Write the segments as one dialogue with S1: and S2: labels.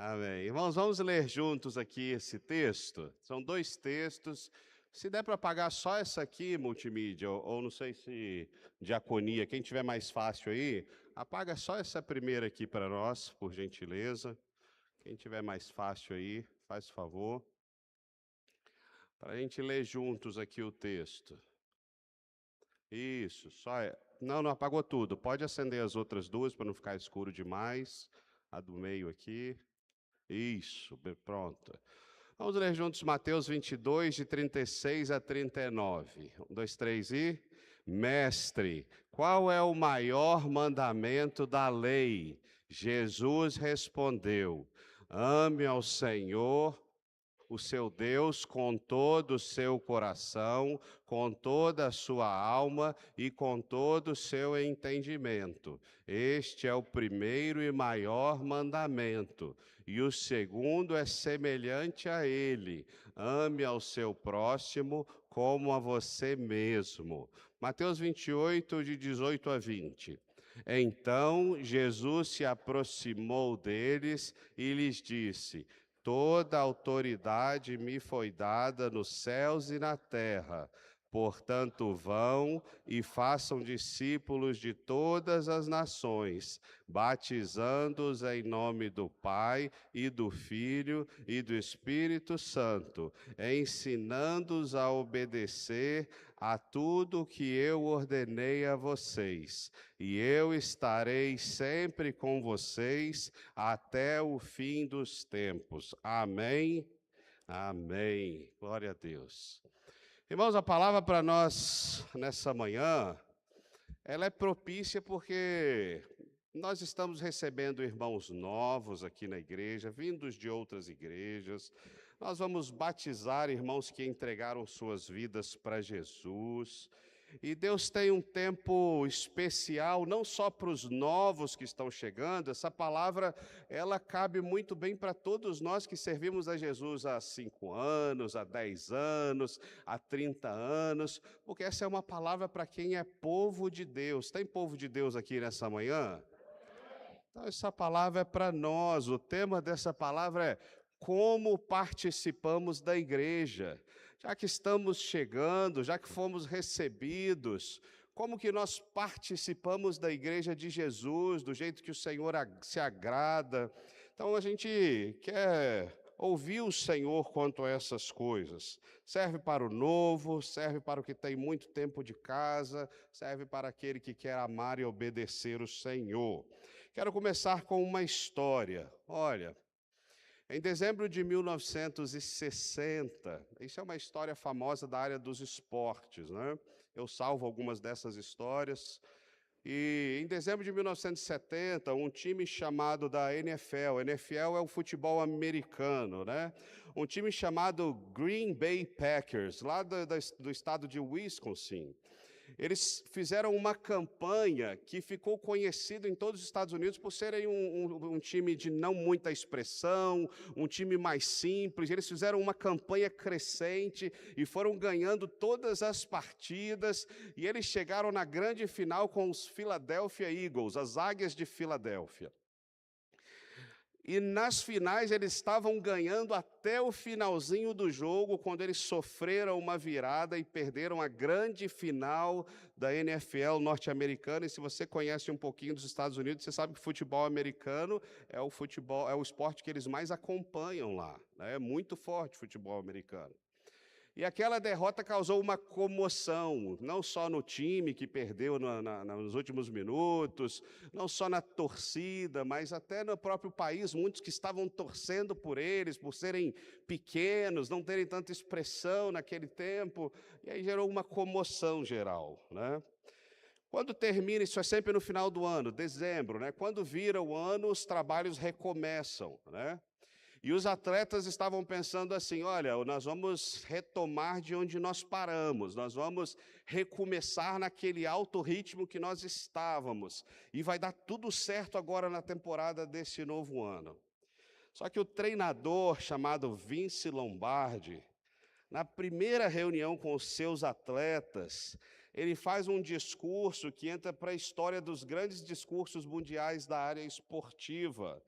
S1: Amém. Irmãos, vamos ler juntos aqui esse texto. São dois textos. Se der para apagar só essa aqui, multimídia, ou não sei se diaconia, quem tiver mais fácil aí, apaga só essa primeira aqui para nós, por gentileza. Quem tiver mais fácil aí, faz favor. Para a gente ler juntos aqui o texto. Isso, só é. Não, não apagou tudo. Pode acender as outras duas para não ficar escuro demais. A do meio aqui. Isso, pronto. Vamos ler juntos Mateus 22, de 36 a 39. 1, 2, 3 e... Mestre, qual é o maior mandamento da lei? Jesus respondeu: ame ao Senhor, o seu Deus, com todo o seu coração, com toda a sua alma e com todo o seu entendimento. Este é o primeiro e maior mandamento. E o segundo é semelhante a ele: ame ao seu próximo como a você mesmo. Mateus 28, de 18 a 20. Então Jesus se aproximou deles e lhes disse: toda autoridade me foi dada nos céus e na terra. Portanto, vão e façam discípulos de todas as nações, batizando-os em nome do Pai e do Filho e do Espírito Santo, ensinando-os a obedecer a tudo que eu ordenei a vocês. E eu estarei sempre com vocês até o fim dos tempos. Amém? Amém. Glória a Deus. Irmãos, a palavra para nós nessa manhã, ela é propícia porque nós estamos recebendo irmãos novos aqui na igreja, vindos de outras igrejas. Nós vamos batizar irmãos que entregaram suas vidas para Jesus. E Deus tem um tempo especial, não só para os novos que estão chegando. Essa palavra, ela cabe muito bem para todos nós que servimos a Jesus há 5 anos, há 10 anos, há 30 anos, porque essa é uma palavra para quem é povo de Deus. Tem povo de Deus aqui nessa manhã? Então, essa palavra é para nós. O tema dessa palavra é como participamos da igreja. Já que estamos chegando, já que fomos recebidos, como que nós participamos da igreja de Jesus, do jeito que o Senhor se agrada. Então, a gente quer ouvir o Senhor quanto a essas coisas. Serve para o novo, serve para o que tem muito tempo de casa, serve para aquele que quer amar e obedecer o Senhor. Quero começar com uma história. Olha, em dezembro de 1960, isso é uma história famosa da área dos esportes, né? Eu salvo algumas dessas histórias. E em dezembro de 1970, um time chamado da NFL é o futebol americano, né? Um time chamado Green Bay Packers, lá do estado de Wisconsin. Eles fizeram uma campanha que ficou conhecido em todos os Estados Unidos por serem um time de não muita expressão, um time mais simples. Eles fizeram uma campanha crescente e foram ganhando todas as partidas. E eles chegaram na grande final com os Philadelphia Eagles, as Águias de Filadélfia. E nas finais eles estavam ganhando até o finalzinho do jogo, quando eles sofreram uma virada e perderam a grande final da NFL norte-americana. E se você conhece um pouquinho dos Estados Unidos, você sabe que o futebol americano é o esporte que eles mais acompanham lá, né? É muito forte o futebol americano. E aquela derrota causou uma comoção, não só no time que perdeu nos últimos minutos, não só na torcida, mas até no próprio país, muitos que estavam torcendo por eles, por serem pequenos, não terem tanta expressão naquele tempo, e aí gerou uma comoção geral, né? Quando termina, isso é sempre no final do ano, dezembro, né? Quando vira o ano, os trabalhos recomeçam, né? E os atletas estavam pensando assim: olha, nós vamos retomar de onde nós paramos, nós vamos recomeçar naquele alto ritmo que nós estávamos, e vai dar tudo certo agora na temporada desse novo ano. Só que o treinador, chamado Vince Lombardi, na primeira reunião com os seus atletas, ele faz um discurso que entra para a história dos grandes discursos mundiais da área esportiva.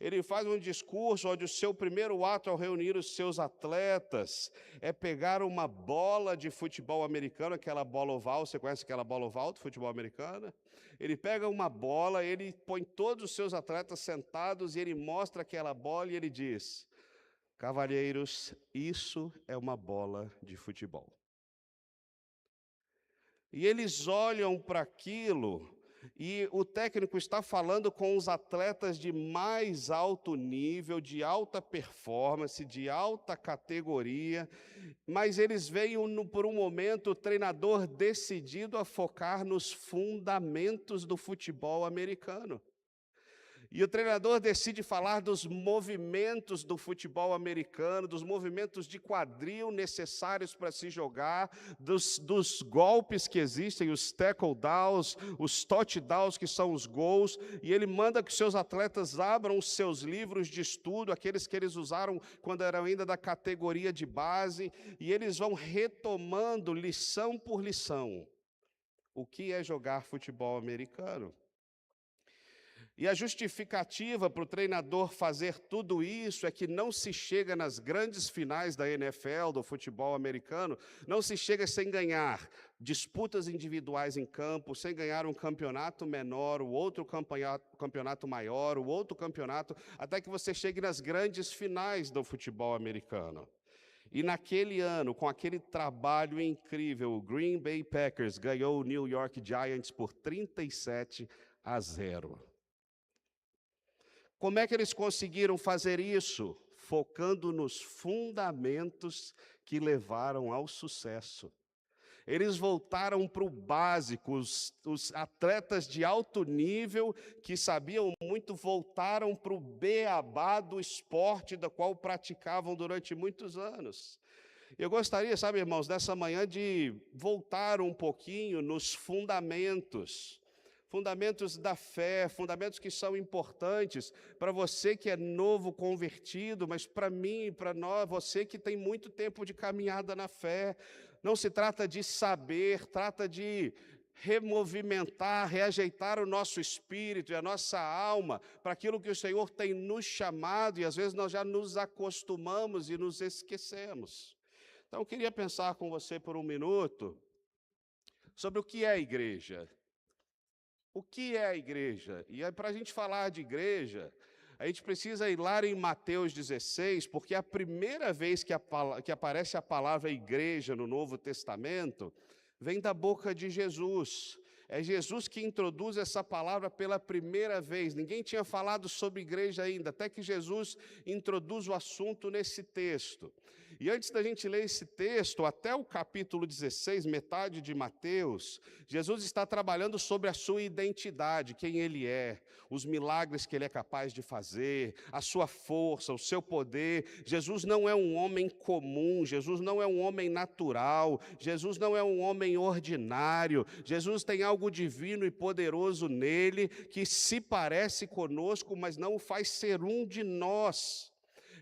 S1: Ele faz um discurso onde o seu primeiro ato ao reunir os seus atletas é pegar uma bola de futebol americano, aquela bola oval, você conhece aquela bola oval do futebol americano? Ele pega uma bola, ele põe todos os seus atletas sentados e ele mostra aquela bola e ele diz: cavalheiros, isso é uma bola de futebol. E eles olham para aquilo, e o técnico está falando com os atletas de mais alto nível, de alta performance, de alta categoria, mas eles veem, por um momento, o treinador decidido a focar nos fundamentos do futebol americano. E o treinador decide falar dos movimentos do futebol americano, dos movimentos de quadril necessários para se jogar, dos golpes que existem, os tackle downs, os touchdowns, que são os gols, e ele manda que seus atletas abram os seus livros de estudo, aqueles que eles usaram quando eram ainda da categoria de base, e eles vão retomando lição por lição o que é jogar futebol americano. E a justificativa para o treinador fazer tudo isso é que não se chega nas grandes finais da NFL, do futebol americano, não se chega sem ganhar disputas individuais em campo, sem ganhar um campeonato menor, o outro campeonato maior, o outro campeonato, até que você chegue nas grandes finais do futebol americano. E naquele ano, com aquele trabalho incrível, o Green Bay Packers ganhou o New York Giants por 37-0. Como é que eles conseguiram fazer isso? Focando nos fundamentos que levaram ao sucesso. Eles voltaram para o básico, os atletas de alto nível, que sabiam muito, voltaram para o beabá do esporte, da qual praticavam durante muitos anos. Eu gostaria, sabe, irmãos, nessa manhã de voltar um pouquinho nos fundamentos da fé, fundamentos que são importantes para você que é novo convertido, mas para mim, para nós, você que tem muito tempo de caminhada na fé. Não se trata de saber, trata de removimentar, reajeitar o nosso espírito e a nossa alma para aquilo que o Senhor tem nos chamado, e às vezes nós já nos acostumamos e nos esquecemos. Então, eu queria pensar com você por um minuto sobre o que é a igreja. O que é a igreja? E para a gente falar de igreja, a gente precisa ir lá em Mateus 16, porque a primeira vez que aparece a palavra igreja no Novo Testamento, vem da boca de Jesus. É Jesus que introduz essa palavra pela primeira vez. Ninguém tinha falado sobre igreja ainda, até que Jesus introduz o assunto nesse texto. E antes da gente ler esse texto, até o capítulo 16, metade de Mateus, Jesus está trabalhando sobre a sua identidade, quem ele é, os milagres que ele é capaz de fazer, a sua força, o seu poder. Jesus não é um homem comum, Jesus não é um homem natural, Jesus não é um homem ordinário, Jesus tem algo divino e poderoso nele, que se parece conosco, mas não o faz ser um de nós.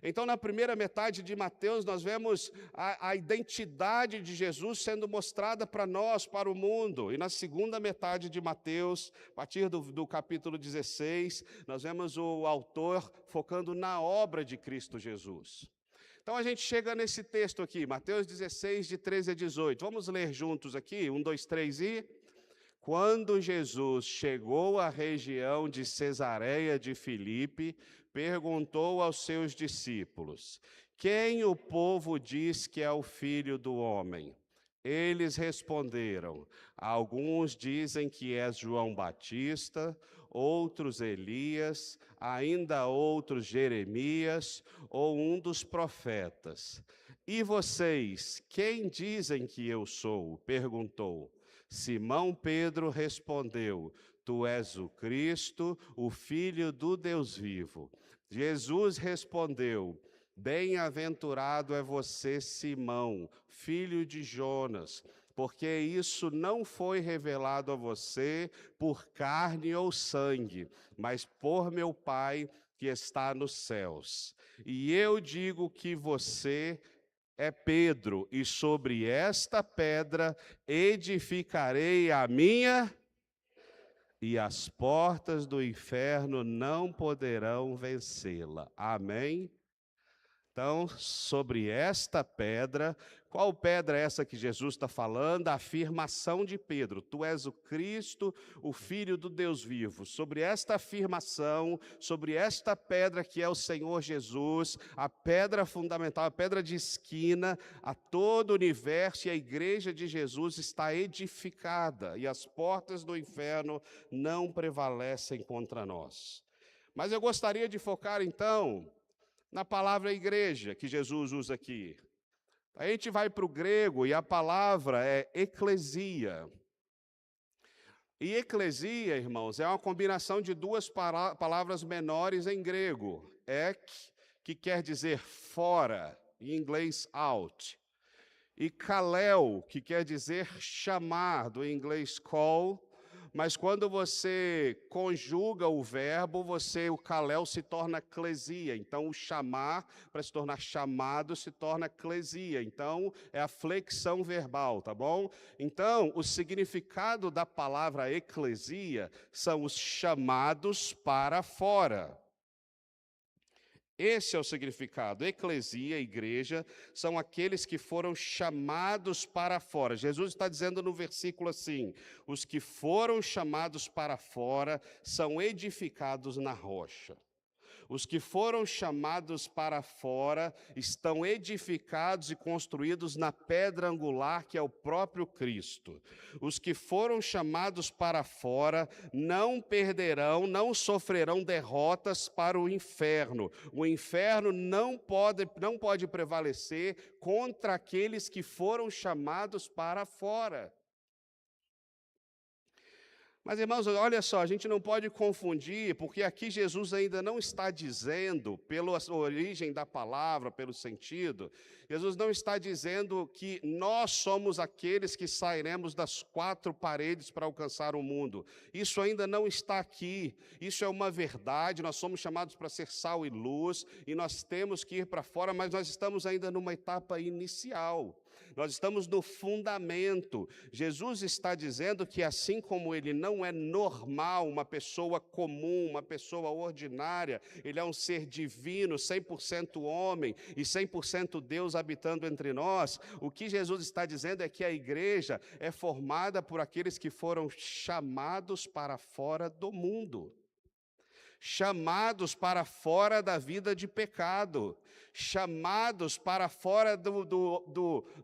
S1: Então, na primeira metade de Mateus, nós vemos a identidade de Jesus sendo mostrada para nós, para o mundo. E na segunda metade de Mateus, a partir do capítulo 16, nós vemos o autor focando na obra de Cristo Jesus. Então, a gente chega nesse texto aqui, Mateus 16, de 13 a 18. Vamos ler juntos aqui? 1, 2, 3 e... Quando Jesus chegou à região de Cesareia de Filipe, perguntou aos seus discípulos: quem o povo diz que é o Filho do Homem? Eles responderam: alguns dizem que és João Batista, outros Elias, ainda outros Jeremias ou um dos profetas. E vocês, quem dizem que eu sou? Perguntou. Simão Pedro respondeu: tu és o Cristo, o Filho do Deus vivo. Jesus respondeu: bem-aventurado é você, Simão, filho de Jonas, porque isso não foi revelado a você por carne ou sangue, mas por meu Pai que está nos céus. E eu digo que você é Pedro, e sobre esta pedra edificarei a minha... e as portas do inferno não poderão vencê-la. Amém? Então, sobre esta pedra, qual pedra é essa que Jesus está falando? A afirmação de Pedro: tu és o Cristo, o Filho do Deus vivo. Sobre esta afirmação, sobre esta pedra que é o Senhor Jesus, a pedra fundamental, a pedra de esquina, a todo o universo e a igreja de Jesus está edificada, e as portas do inferno não prevalecem contra nós. Mas eu gostaria de focar, então, na palavra igreja que Jesus usa aqui. A gente vai para o grego e a palavra é eclesia. E eclesia, irmãos, é uma combinação de duas palavras menores em grego. Ek, que quer dizer fora, em inglês out. E kalel, que quer dizer chamar, do inglês call. Mas quando você conjuga o verbo, o kalel se torna clesia. Então, o chamar, para se tornar chamado, se torna clesia. Então, é a flexão verbal, tá bom? Então, o significado da palavra eclesia são os chamados para fora. Esse é o significado. Eclesia, igreja, são aqueles que foram chamados para fora. Jesus está dizendo no versículo assim: os que foram chamados para fora são edificados na rocha. Os que foram chamados para fora estão edificados e construídos na pedra angular, que é o próprio Cristo. Os que foram chamados para fora não perderão, não sofrerão derrotas para o inferno. O inferno não pode prevalecer contra aqueles que foram chamados para fora. Mas, irmãos, olha só, a gente não pode confundir, porque aqui Jesus ainda não está dizendo, pela origem da palavra, pelo sentido, Jesus não está dizendo que nós somos aqueles que sairemos das quatro paredes para alcançar o mundo. Isso ainda não está aqui. Isso é uma verdade, nós somos chamados para ser sal e luz, e nós temos que ir para fora, mas nós estamos ainda numa etapa inicial. Nós estamos no fundamento. Jesus está dizendo que assim como ele não é normal, uma pessoa comum, uma pessoa ordinária, ele é um ser divino, 100% homem e 100% Deus habitando entre nós, o que Jesus está dizendo é que a igreja é formada por aqueles que foram chamados para fora do mundo. Chamados para fora da vida de pecado, chamados para fora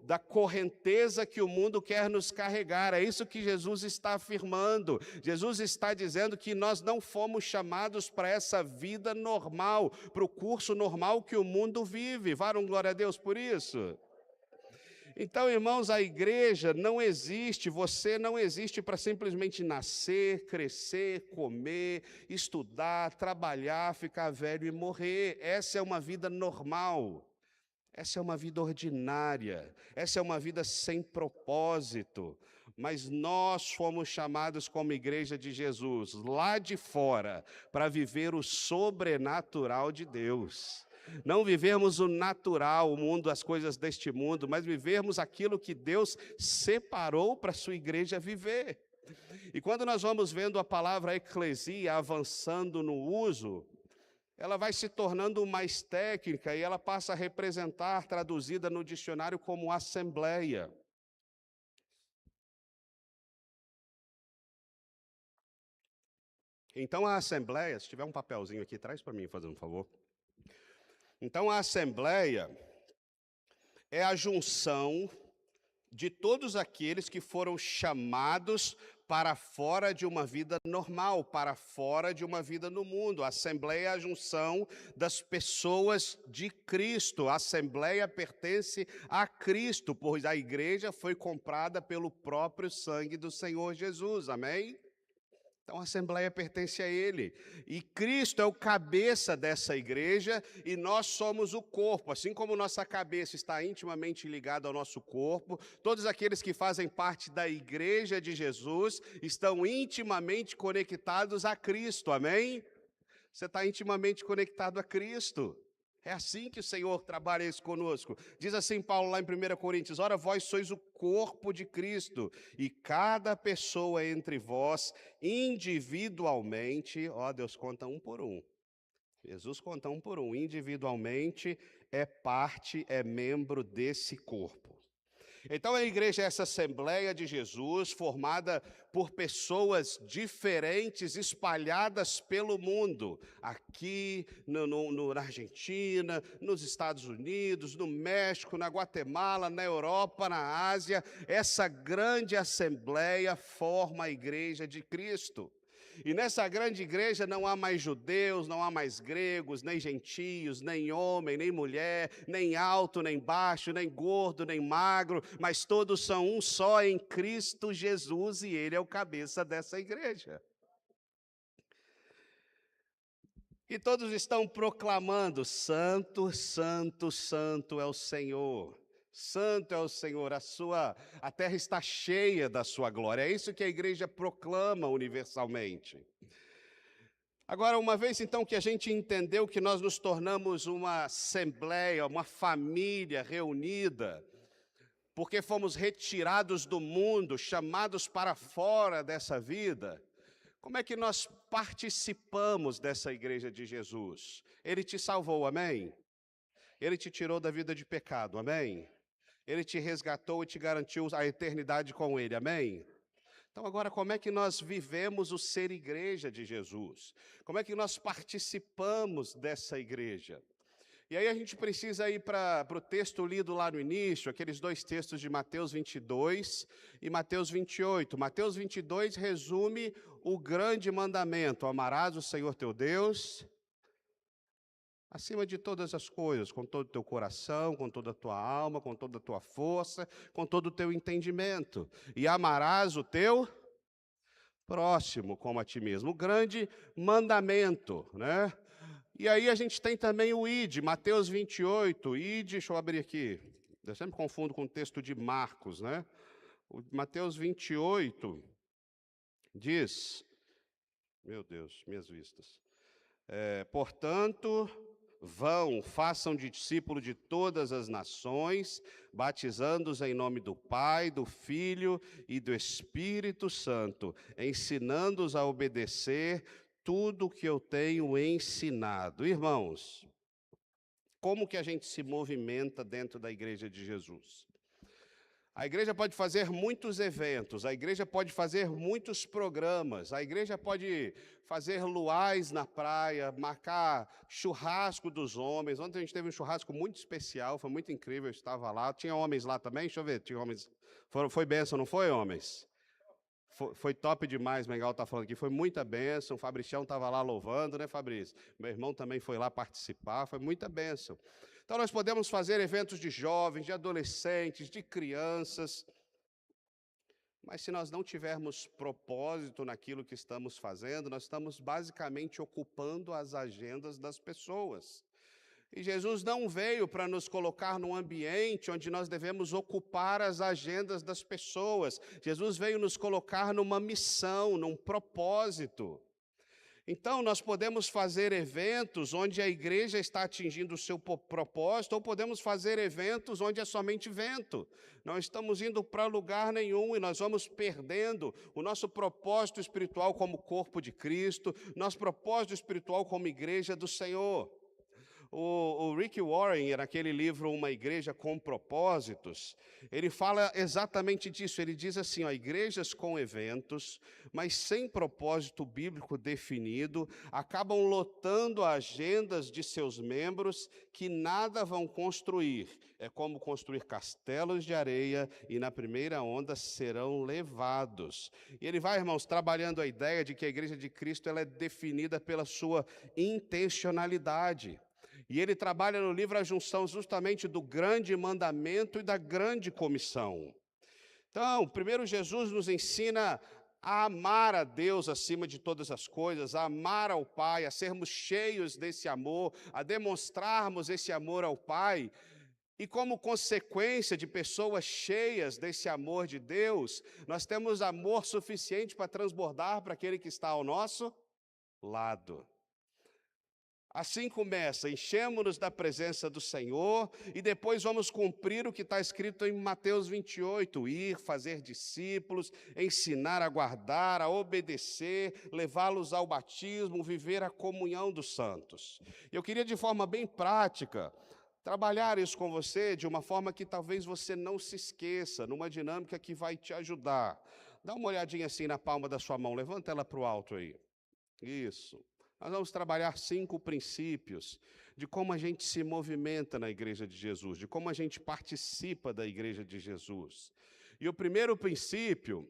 S1: da correnteza que o mundo quer nos carregar. É isso que Jesus está afirmando. Jesus está dizendo que nós não fomos chamados para essa vida normal, para o curso normal que o mundo vive. Varam glória a Deus por isso? Então, irmãos, a igreja não existe, você não existe para simplesmente nascer, crescer, comer, estudar, trabalhar, ficar velho e morrer. Essa é uma vida normal. Essa é uma vida ordinária. Essa é uma vida sem propósito. Mas nós fomos chamados como igreja de Jesus, lá de fora, para viver o sobrenatural de Deus. Não vivermos o natural, o mundo, as coisas deste mundo, mas vivermos aquilo que Deus separou para a sua igreja viver. E quando nós vamos vendo a palavra eclesia avançando no uso, ela vai se tornando mais técnica e ela passa a representar, traduzida no dicionário, como assembleia. Então a assembleia, se tiver um papelzinho aqui, traz para mim, fazendo um favor. Então, a assembleia é a junção de todos aqueles que foram chamados para fora de uma vida normal, para fora de uma vida no mundo. A assembleia é a junção das pessoas de Cristo. A assembleia pertence a Cristo, pois a igreja foi comprada pelo próprio sangue do Senhor Jesus. Amém? Então, a assembleia pertence a Ele, e Cristo é o cabeça dessa igreja, e nós somos o corpo. Assim como nossa cabeça está intimamente ligada ao nosso corpo, todos aqueles que fazem parte da igreja de Jesus estão intimamente conectados a Cristo, amém? Você está intimamente conectado a Cristo. É assim que o Senhor trabalha isso conosco. Diz assim Paulo lá em 1 Coríntios: ora, vós sois o corpo de Cristo, e cada pessoa entre vós, individualmente, ó, Deus conta um por um. Jesus conta um por um, individualmente é parte, é membro desse corpo. Então a igreja é essa Assembleia de Jesus, formada por pessoas diferentes, espalhadas pelo mundo, aqui na Argentina, nos Estados Unidos, no México, na Guatemala, na Europa, na Ásia. Essa grande Assembleia forma a igreja de Cristo. E nessa grande igreja não há mais judeus, não há mais gregos, nem gentios, nem homem, nem mulher, nem alto, nem baixo, nem gordo, nem magro, mas todos são um só em Cristo Jesus e Ele é o cabeça dessa igreja. E todos estão proclamando: Santo, Santo, Santo é o Senhor. Santo é o Senhor, a terra está cheia da sua glória. É isso que a igreja proclama universalmente. Agora, uma vez então que a gente entendeu que nós nos tornamos uma assembleia, uma família reunida, porque fomos retirados do mundo, chamados para fora dessa vida, como é que nós participamos dessa igreja de Jesus? Ele te salvou, amém? Ele te tirou da vida de pecado, amém? Ele te resgatou e te garantiu a eternidade com Ele, amém? Então, agora, como é que nós vivemos o ser igreja de Jesus? Como é que nós participamos dessa igreja? E aí a gente precisa ir para o texto lido lá no início, aqueles dois textos de Mateus 22 e Mateus 28. Mateus 22 resume o grande mandamento: amarás o Senhor teu Deus acima de todas as coisas, com todo o teu coração, com toda a tua alma, com toda a tua força, com todo o teu entendimento. E amarás o teu próximo como a ti mesmo. O grande mandamento, né? E aí a gente tem também o ide, Mateus 28, ide, deixa eu abrir aqui. Eu sempre confundo com o texto de Marcos, né? O Mateus 28 diz, meu Deus, minhas vistas. Portanto, vão, façam de discípulo de todas as nações, batizando-os em nome do Pai, do Filho e do Espírito Santo, ensinando-os a obedecer tudo o que eu tenho ensinado. Irmãos, como que a gente se movimenta dentro da igreja de Jesus? A igreja pode fazer muitos eventos, a igreja pode fazer muitos programas, a igreja pode fazer luais na praia, marcar churrasco dos homens. Ontem a gente teve um churrasco muito especial, foi muito incrível, eu estava lá. Tinha homens lá também? Deixa eu ver, tinha homens. Foi bênção, não foi, homens? Foi top demais, Mengal está falando aqui, foi muita bênção. O Fabricião estava lá louvando, né, Fabrício? Meu irmão também foi lá participar, foi muita bênção. Então, nós podemos fazer eventos de jovens, de adolescentes, de crianças, mas se nós não tivermos propósito naquilo que estamos fazendo, nós estamos basicamente ocupando as agendas das pessoas. E Jesus não veio para nos colocar num ambiente onde nós devemos ocupar as agendas das pessoas. Jesus veio nos colocar numa missão, num propósito. Então, nós podemos fazer eventos onde a igreja está atingindo o seu propósito, ou podemos fazer eventos onde é somente vento. Não estamos indo para lugar nenhum e nós vamos perdendo o nosso propósito espiritual como corpo de Cristo, nosso propósito espiritual como igreja do Senhor. O Rick Warren, naquele livro Uma Igreja com Propósitos, ele fala exatamente disso. Ele diz assim, igrejas com eventos, mas sem propósito bíblico definido, acabam lotando agendas de seus membros que nada vão construir. É como construir castelos de areia e na primeira onda serão levados. E ele vai, irmãos, trabalhando a ideia de que a igreja de Cristo ela é definida pela sua intencionalidade. E ele trabalha no livro a junção justamente do grande mandamento e da grande comissão. Então, primeiro Jesus nos ensina a amar a Deus acima de todas as coisas, a amar ao Pai, a sermos cheios desse amor, a demonstrarmos esse amor ao Pai. E como consequência de pessoas cheias desse amor de Deus, nós temos amor suficiente para transbordar para aquele que está ao nosso lado. Assim começa, enchemos-nos da presença do Senhor e depois vamos cumprir o que está escrito em Mateus 28, ir, fazer discípulos, ensinar a guardar, a obedecer, levá-los ao batismo, viver a comunhão dos santos. Eu queria de forma bem prática trabalhar isso com você de uma forma que talvez você não se esqueça, numa dinâmica que vai te ajudar. Dá uma olhadinha assim na palma da sua mão, levanta ela para o alto aí. Isso. Nós vamos trabalhar 5 princípios de como a gente se movimenta na Igreja de Jesus, de como a gente participa da Igreja de Jesus. E o primeiro princípio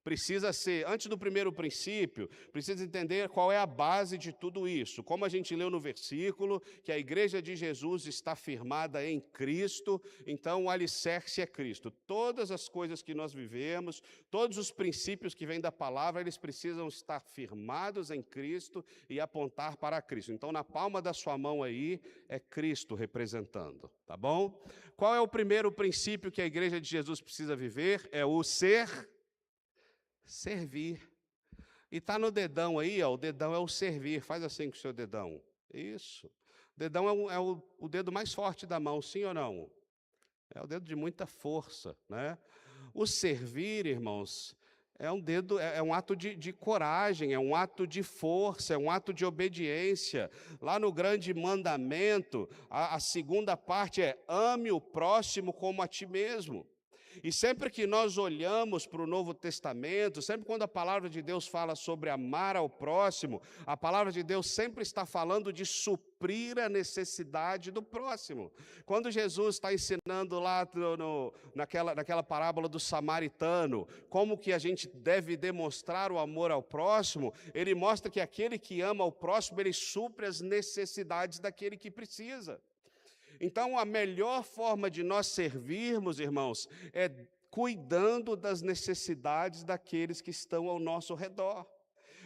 S1: precisa ser, antes do primeiro princípio, precisa entender qual é a base de tudo isso. Como a gente leu no versículo, que a Igreja de Jesus está firmada em Cristo, então o alicerce é Cristo. Todas as coisas que nós vivemos, todos os princípios que vêm da palavra, eles precisam estar firmados em Cristo e apontar para Cristo. Então, na palma da sua mão aí, é Cristo representando, tá bom? Qual é o primeiro princípio que a Igreja de Jesus precisa viver? É o servir. E está no dedão aí, ó, o dedão é o servir. Faz assim com o seu dedão. Isso. O dedão é o dedo mais forte da mão, sim ou não? É o dedo de muita força, né? O servir, irmãos, é um ato de coragem, é um ato de força, é um ato de obediência. Lá no grande mandamento, a segunda parte é: ame o próximo como a ti mesmo. E sempre que nós olhamos para o Novo Testamento, sempre quando a palavra de Deus fala sobre amar ao próximo, a palavra de Deus sempre está falando de suprir a necessidade do próximo. Quando Jesus está ensinando lá naquela parábola do samaritano, como que a gente deve demonstrar o amor ao próximo, ele mostra que aquele que ama ao próximo, ele supre as necessidades daquele que precisa. Então, a melhor forma de nós servirmos, irmãos, é cuidando das necessidades daqueles que estão ao nosso redor.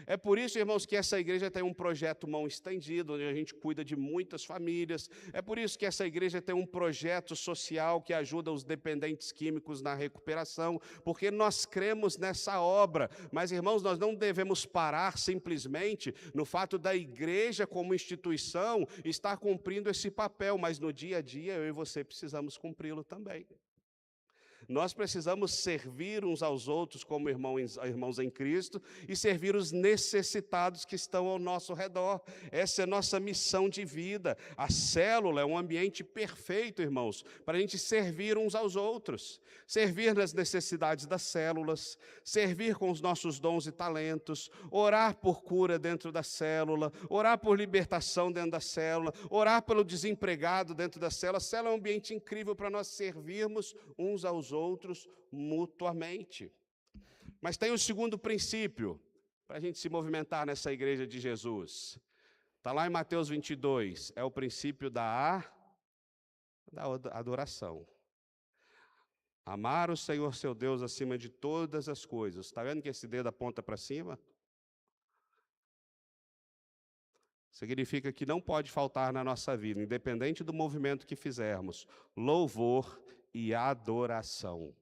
S1: É por isso, irmãos, que essa igreja tem um projeto Mão Estendida, onde a gente cuida de muitas famílias. É por isso que essa igreja tem um projeto social que ajuda os dependentes químicos na recuperação, porque nós cremos nessa obra. Mas, irmãos, nós não devemos parar simplesmente no fato da igreja como instituição estar cumprindo esse papel, mas no dia a dia eu e você precisamos cumpri-lo também. Nós precisamos servir uns aos outros como irmãos em Cristo e servir os necessitados que estão ao nosso redor. Essa é a nossa missão de vida. A célula é um ambiente perfeito, irmãos, para a gente servir uns aos outros. Servir nas necessidades das células, servir com os nossos dons e talentos, orar por cura dentro da célula, orar por libertação dentro da célula, orar pelo desempregado dentro da célula. A célula é um ambiente incrível para nós servirmos uns aos outros mutuamente. Mas tem o segundo princípio para a gente se movimentar nessa igreja de Jesus. Está lá em Mateus 22, é o princípio da adoração. Amar o Senhor seu Deus acima de todas as coisas. Está vendo que esse dedo aponta para cima? Significa que não pode faltar na nossa vida, independente do movimento que fizermos, louvor e adoração.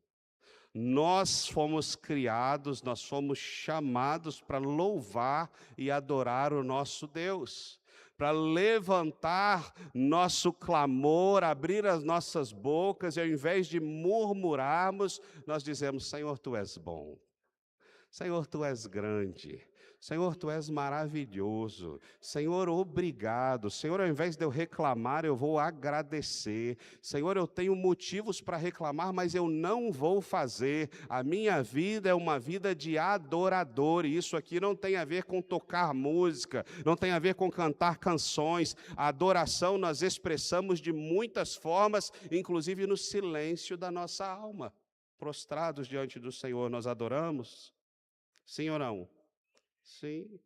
S1: Nós fomos criados, nós fomos chamados para louvar e adorar o nosso Deus, para levantar nosso clamor, abrir as nossas bocas e ao invés de murmurarmos, nós dizemos: Senhor, Tu és bom, Senhor, Tu és grande, Senhor, Tu és maravilhoso, Senhor, obrigado, Senhor, ao invés de eu reclamar, eu vou agradecer, Senhor, eu tenho motivos para reclamar, mas eu não vou fazer, a minha vida é uma vida de adorador, e isso aqui não tem a ver com tocar música, não tem a ver com cantar canções, a adoração nós expressamos de muitas formas, inclusive no silêncio da nossa alma, prostrados diante do Senhor, nós adoramos, sim ou não? Sim.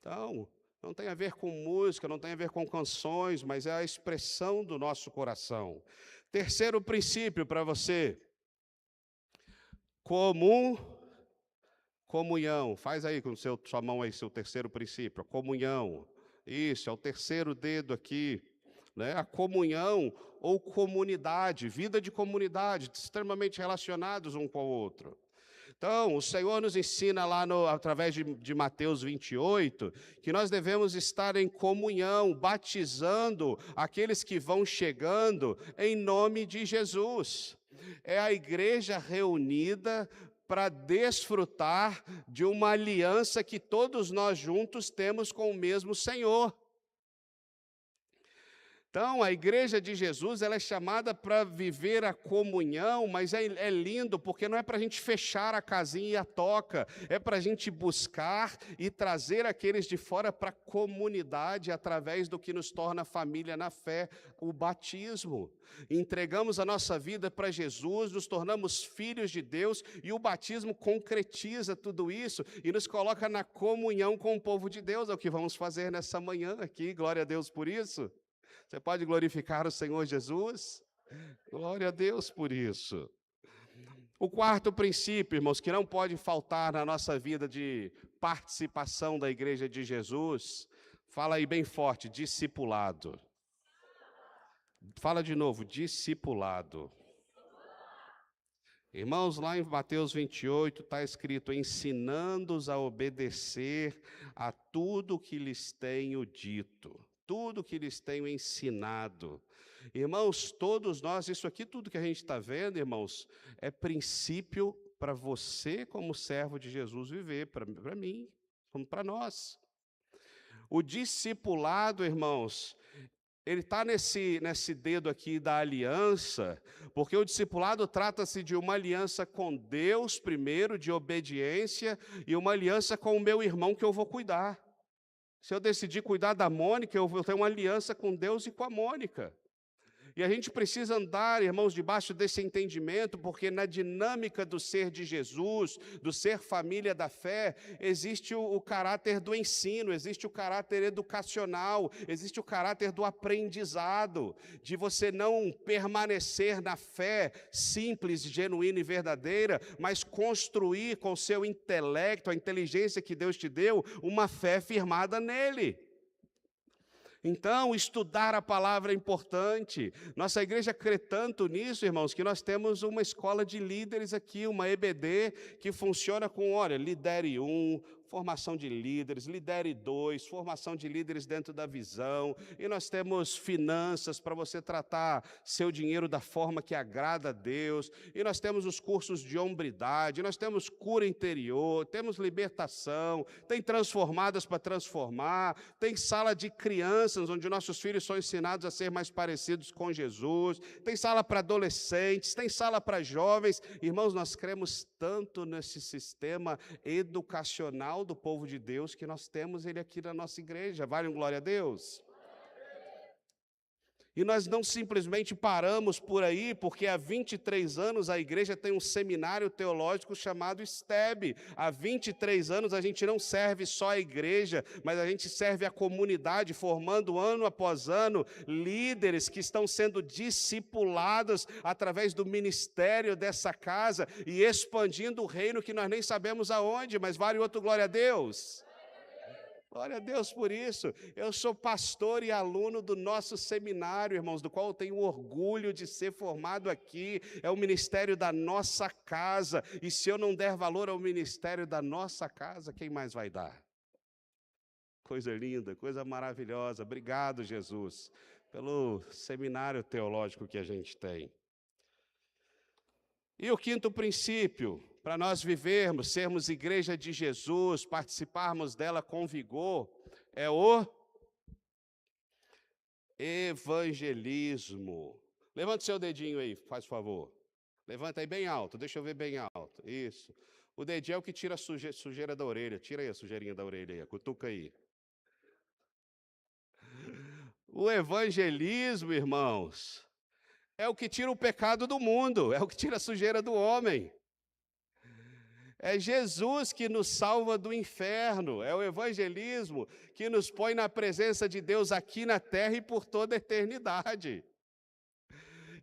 S1: Então, não tem a ver com música, não tem a ver com canções, mas é a expressão do nosso coração. Terceiro princípio para você. Comunhão. Faz aí com sua mão aí, seu terceiro princípio. Comunhão. Isso, é o terceiro dedo aqui. Né? A comunhão ou comunidade, vida de comunidade, extremamente relacionados um com o outro. Então, o Senhor nos ensina lá através de Mateus 28, que nós devemos estar em comunhão, batizando aqueles que vão chegando em nome de Jesus. É a igreja reunida para desfrutar de uma aliança que todos nós juntos temos com o mesmo Senhor. Então, a igreja de Jesus, ela é chamada para viver a comunhão, mas é lindo, porque não é para a gente fechar a casinha e a toca, é para a gente buscar e trazer aqueles de fora para a comunidade, através do que nos torna família na fé, o batismo. Entregamos a nossa vida para Jesus, nos tornamos filhos de Deus, e o batismo concretiza tudo isso, e nos coloca na comunhão com o povo de Deus. É o que vamos fazer nessa manhã aqui, glória a Deus por isso. Você pode glorificar o Senhor Jesus? Glória a Deus por isso. O quarto princípio, irmãos, que não pode faltar na nossa vida de participação da igreja de Jesus, fala aí bem forte, discipulado. Fala de novo, discipulado. Irmãos, lá em Mateus 28 está escrito, ensinando-os a obedecer a tudo que lhes tenho dito. Tudo que lhes tenho ensinado. Irmãos, todos nós, isso aqui, tudo que a gente está vendo, irmãos, é princípio para você, como servo de Jesus, viver, para mim, como para nós. O discipulado, irmãos, ele está nesse dedo aqui da aliança, porque o discipulado trata-se de uma aliança com Deus, primeiro, de obediência, e uma aliança com o meu irmão que eu vou cuidar. Se eu decidir cuidar da Mônica, eu vou ter uma aliança com Deus e com a Mônica. E a gente precisa andar, irmãos, debaixo desse entendimento, porque na dinâmica do ser de Jesus, do ser família da fé, existe o caráter do ensino, existe o caráter educacional, existe o caráter do aprendizado, de você não permanecer na fé simples, genuína e verdadeira, mas construir com o seu intelecto, a inteligência que Deus te deu, uma fé firmada nele. Então, estudar a palavra é importante. Nossa igreja crê tanto nisso, irmãos, que nós temos uma escola de líderes aqui, uma EBD, que funciona com, olha, lidere 1, formação de líderes, lidere 2, formação de líderes dentro da visão, e nós temos finanças para você tratar seu dinheiro da forma que agrada a Deus, e nós temos os cursos de hombridade, nós temos cura interior, temos libertação, tem transformadas para transformar, tem sala de crianças, onde nossos filhos são ensinados a ser mais parecidos com Jesus, tem sala para adolescentes, tem sala para jovens. Irmãos, nós cremos tanto nesse sistema educacional do povo de Deus, que nós temos ele aqui na nossa igreja. Vale um glória a Deus? E nós não simplesmente paramos por aí, porque há 23 anos a igreja tem um seminário teológico chamado STEB. Há 23 anos a gente não serve só a igreja, mas a gente serve a comunidade, formando ano após ano líderes que estão sendo discipulados através do ministério dessa casa e expandindo o reino que nós nem sabemos aonde, mas vale outro glória a Deus. Glória a Deus por isso. Eu sou pastor e aluno do nosso seminário, irmãos, do qual eu tenho orgulho de ser formado aqui. É o ministério da nossa casa. E se eu não der valor ao ministério da nossa casa, quem mais vai dar? Coisa linda, coisa maravilhosa. Obrigado, Jesus, pelo seminário teológico que a gente tem. E o quinto princípio, para nós vivermos, sermos igreja de Jesus, participarmos dela com vigor, é o evangelismo. Levanta o seu dedinho aí, faz favor. Levanta aí bem alto, deixa eu ver bem alto. Isso. O dedinho é o que tira a sujeira da orelha. Tira aí a sujeirinha da orelha aí, cutuca aí. O evangelismo, irmãos, é o que tira o pecado do mundo, é o que tira a sujeira do homem. É Jesus que nos salva do inferno, é o evangelismo que nos põe na presença de Deus aqui na terra e por toda a eternidade.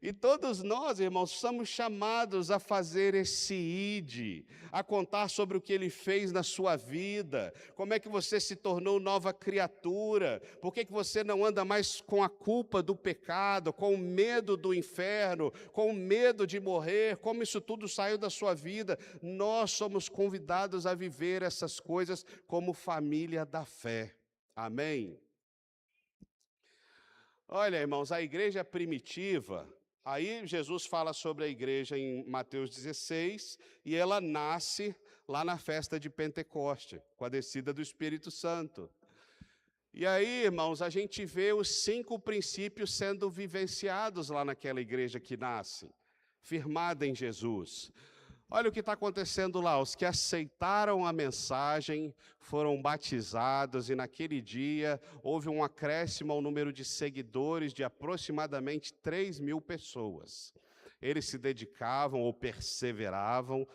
S1: E todos nós, irmãos, somos chamados a fazer esse ide, a contar sobre o que Ele fez na sua vida, como é que você se tornou nova criatura, por que você não anda mais com a culpa do pecado, com o medo do inferno, com o medo de morrer, como isso tudo saiu da sua vida. Nós somos convidados a viver essas coisas como família da fé. Amém? Olha, irmãos, a igreja primitiva, aí Jesus fala sobre a igreja em Mateus 16, e ela nasce lá na festa de Pentecoste, com a descida do Espírito Santo. E aí, irmãos, a gente vê os 5 princípios sendo vivenciados lá naquela igreja que nasce, firmada em Jesus. Olha o que está acontecendo lá, os que aceitaram a mensagem foram batizados e naquele dia houve um acréscimo ao número de seguidores de aproximadamente 3.000 pessoas. Eles se dedicavam ou perseveravam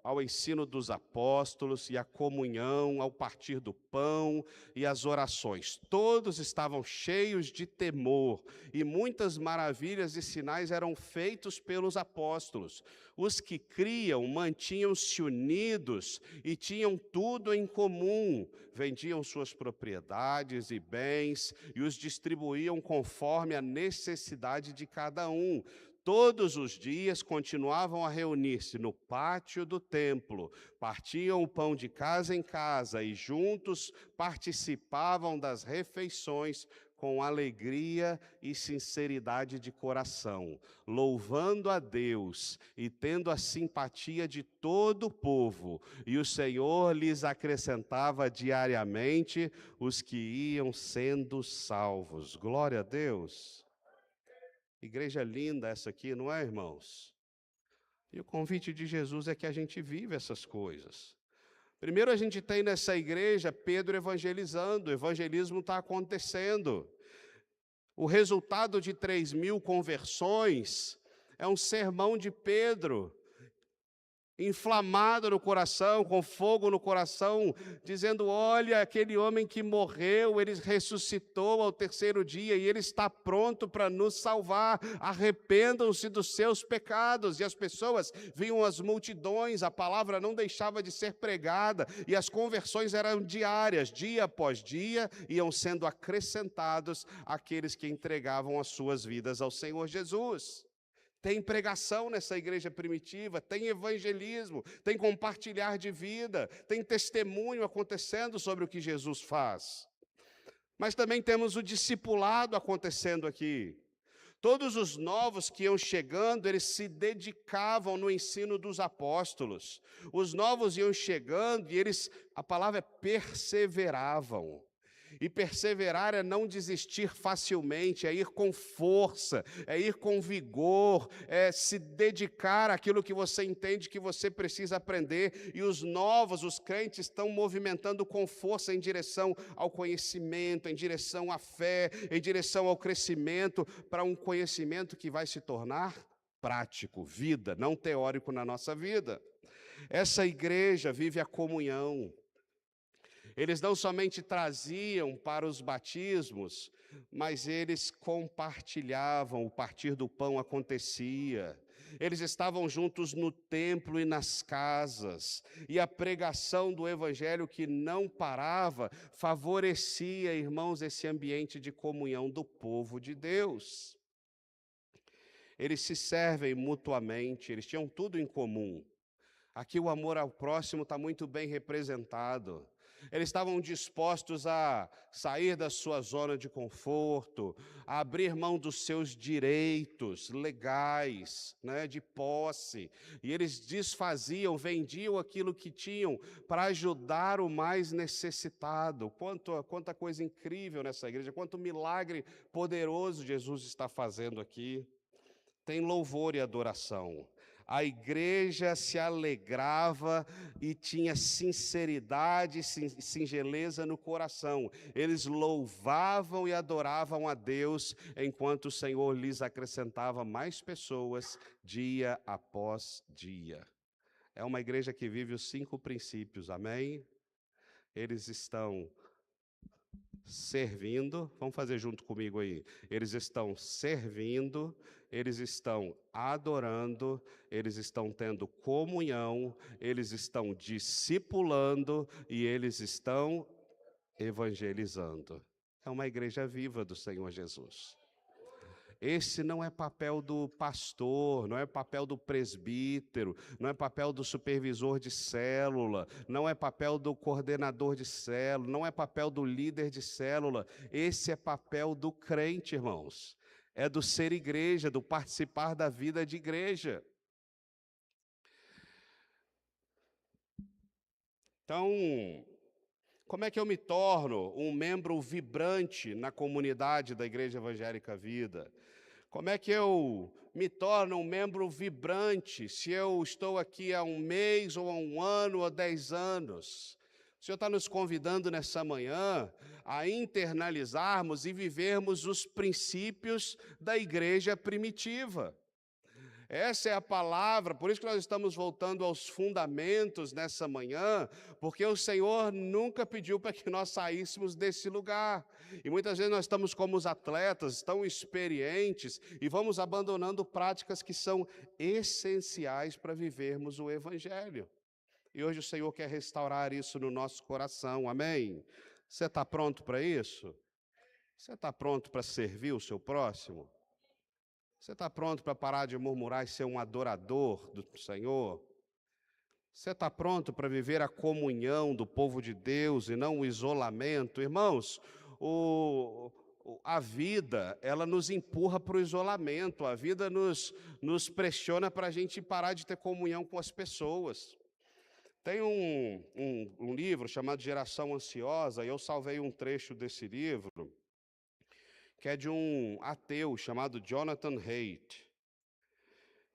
S1: ao ensino dos apóstolos e à comunhão, ao partir do pão e às orações. Todos estavam cheios de temor e muitas maravilhas e sinais eram feitos pelos apóstolos. Os que criam mantinham-se unidos e tinham tudo em comum. Vendiam suas propriedades e bens e os distribuíam conforme a necessidade de cada um. Todos os dias continuavam a reunir-se no pátio do templo, partiam o pão de casa em casa e juntos participavam das refeições com alegria e sinceridade de coração, louvando a Deus e tendo a simpatia de todo o povo. E o Senhor lhes acrescentava diariamente os que iam sendo salvos. Glória a Deus. Igreja linda essa aqui, não é, irmãos? E o convite de Jesus é que a gente vive essas coisas. Primeiro a gente tem nessa igreja Pedro evangelizando, o evangelismo está acontecendo. O resultado de 3.000 conversões é um sermão de Pedro, inflamado no coração, com fogo no coração, dizendo: olha, aquele homem que morreu, ele ressuscitou ao 3º dia e ele está pronto para nos salvar. Arrependam-se dos seus pecados. E as pessoas vinham as multidões, a palavra não deixava de ser pregada e as conversões eram diárias, dia após dia, iam sendo acrescentados aqueles que entregavam as suas vidas ao Senhor Jesus. Tem pregação nessa igreja primitiva, tem evangelismo, tem compartilhar de vida, tem testemunho acontecendo sobre o que Jesus faz. Mas também temos o discipulado acontecendo aqui. Todos os novos que iam chegando, eles se dedicavam no ensino dos apóstolos. Os novos iam chegando e eles, a palavra é perseveravam. E perseverar é não desistir facilmente, é ir com força, é ir com vigor, é se dedicar àquilo que você entende que você precisa aprender. E os novos, os crentes, estão movimentando com força em direção ao conhecimento, em direção à fé, em direção ao crescimento, para um conhecimento que vai se tornar prático, vida, não teórico na nossa vida. Essa igreja vive a comunhão. Eles não somente traziam para os batismos, mas eles compartilhavam, o partir do pão acontecia. Eles estavam juntos no templo e nas casas, e a pregação do evangelho que não parava favorecia, irmãos, esse ambiente de comunhão do povo de Deus. Eles se servem mutuamente, eles tinham tudo em comum. Aqui o amor ao próximo está muito bem representado. Eles estavam dispostos a sair da sua zona de conforto, a abrir mão dos seus direitos legais, de posse. E eles desfaziam, vendiam aquilo que tinham para ajudar o mais necessitado. Quanta coisa incrível nessa igreja, quanto milagre poderoso Jesus está fazendo aqui. Tem louvor e adoração. A igreja se alegrava e tinha sinceridade e singeleza no coração. Eles louvavam e adoravam a Deus, enquanto o Senhor lhes acrescentava mais pessoas dia após dia. É uma igreja que vive os 5 princípios, amém? Eles estão servindo, vamos fazer junto comigo aí. Eles estão servindo, eles estão adorando, eles estão tendo comunhão, eles estão discipulando e eles estão evangelizando. É uma igreja viva do Senhor Jesus. Esse não é papel do pastor, não é papel do presbítero, não é papel do supervisor de célula, não é papel do coordenador de célula, não é papel do líder de célula. Esse é papel do crente, irmãos. É do ser igreja, do participar da vida de igreja. Então, como é que eu me torno um membro vibrante na comunidade da Igreja Evangélica Vida? Como é que eu me torno um membro vibrante se eu estou aqui há um mês, ou há um ano, ou há 10 anos? O Senhor está nos convidando nessa manhã a internalizarmos e vivermos os princípios da igreja primitiva. Essa é a palavra, por isso que nós estamos voltando aos fundamentos nessa manhã, porque o Senhor nunca pediu para que nós saíssemos desse lugar. E muitas vezes nós estamos como os atletas, tão experientes, e vamos abandonando práticas que são essenciais para vivermos o Evangelho. E hoje o Senhor quer restaurar isso no nosso coração, amém? Você está pronto para isso? Você está pronto para servir o seu próximo? Você está pronto para parar de murmurar e ser um adorador do Senhor? Você está pronto para viver a comunhão do povo de Deus e não o isolamento? Irmãos, a vida, ela nos empurra para o isolamento, a vida nos pressiona para a gente parar de ter comunhão com as pessoas. Tem um livro chamado Geração Ansiosa, e eu salvei um trecho desse livro, que é de um ateu chamado Jonathan Haidt.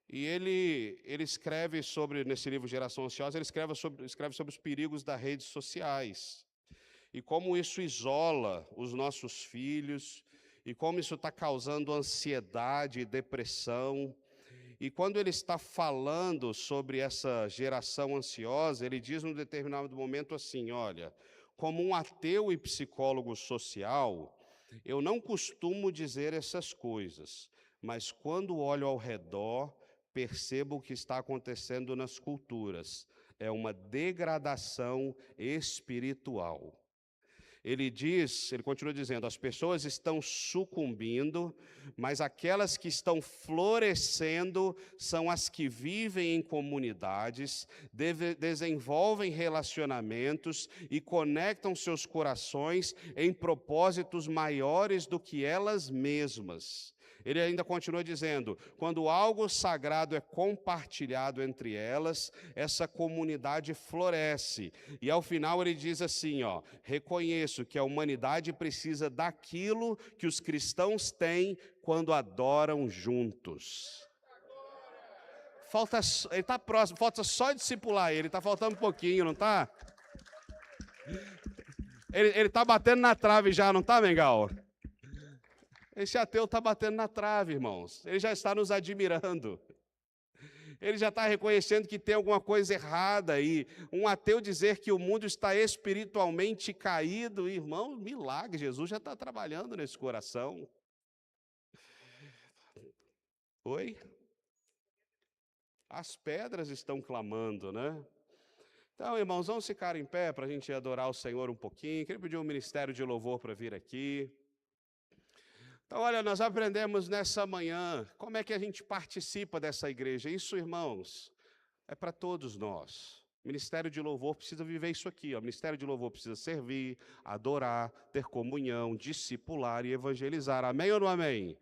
S1: E ele escreve sobre, nesse livro Geração Ansiosa, ele escreve sobre os perigos das redes sociais. E como isso isola os nossos filhos, e como isso está causando ansiedade e depressão. E quando ele está falando sobre essa geração ansiosa, ele diz num determinado momento assim, olha, como um ateu e psicólogo social, eu não costumo dizer essas coisas, mas quando olho ao redor, percebo o que está acontecendo nas culturas. É uma degradação espiritual. Ele continua dizendo, as pessoas estão sucumbindo, mas aquelas que estão florescendo são as que vivem em comunidades, desenvolvem relacionamentos e conectam seus corações em propósitos maiores do que elas mesmas. Ele ainda continua dizendo, quando algo sagrado é compartilhado entre elas, essa comunidade floresce. E ao final ele diz assim, reconheço que a humanidade precisa daquilo que os cristãos têm quando adoram juntos. Ele está próximo, falta só discipular ele, está faltando um pouquinho, não está? Ele está batendo na trave já, não está, Mengal? Esse ateu está batendo na trave, irmãos. Ele já está nos admirando. Ele já está reconhecendo que tem alguma coisa errada aí. Um ateu dizer que o mundo está espiritualmente caído, irmão, milagre. Jesus já está trabalhando nesse coração. Oi? As pedras estão clamando, né? Então, irmãos, vamos ficar em pé para a gente adorar o Senhor um pouquinho. Queria pedir um ministério de louvor para vir aqui. Então, olha, nós aprendemos nessa manhã como é que a gente participa dessa igreja. Isso, irmãos, é para todos nós. O Ministério de Louvor precisa viver isso aqui. O Ministério de Louvor precisa servir, adorar, ter comunhão, discipular e evangelizar. Amém ou não amém?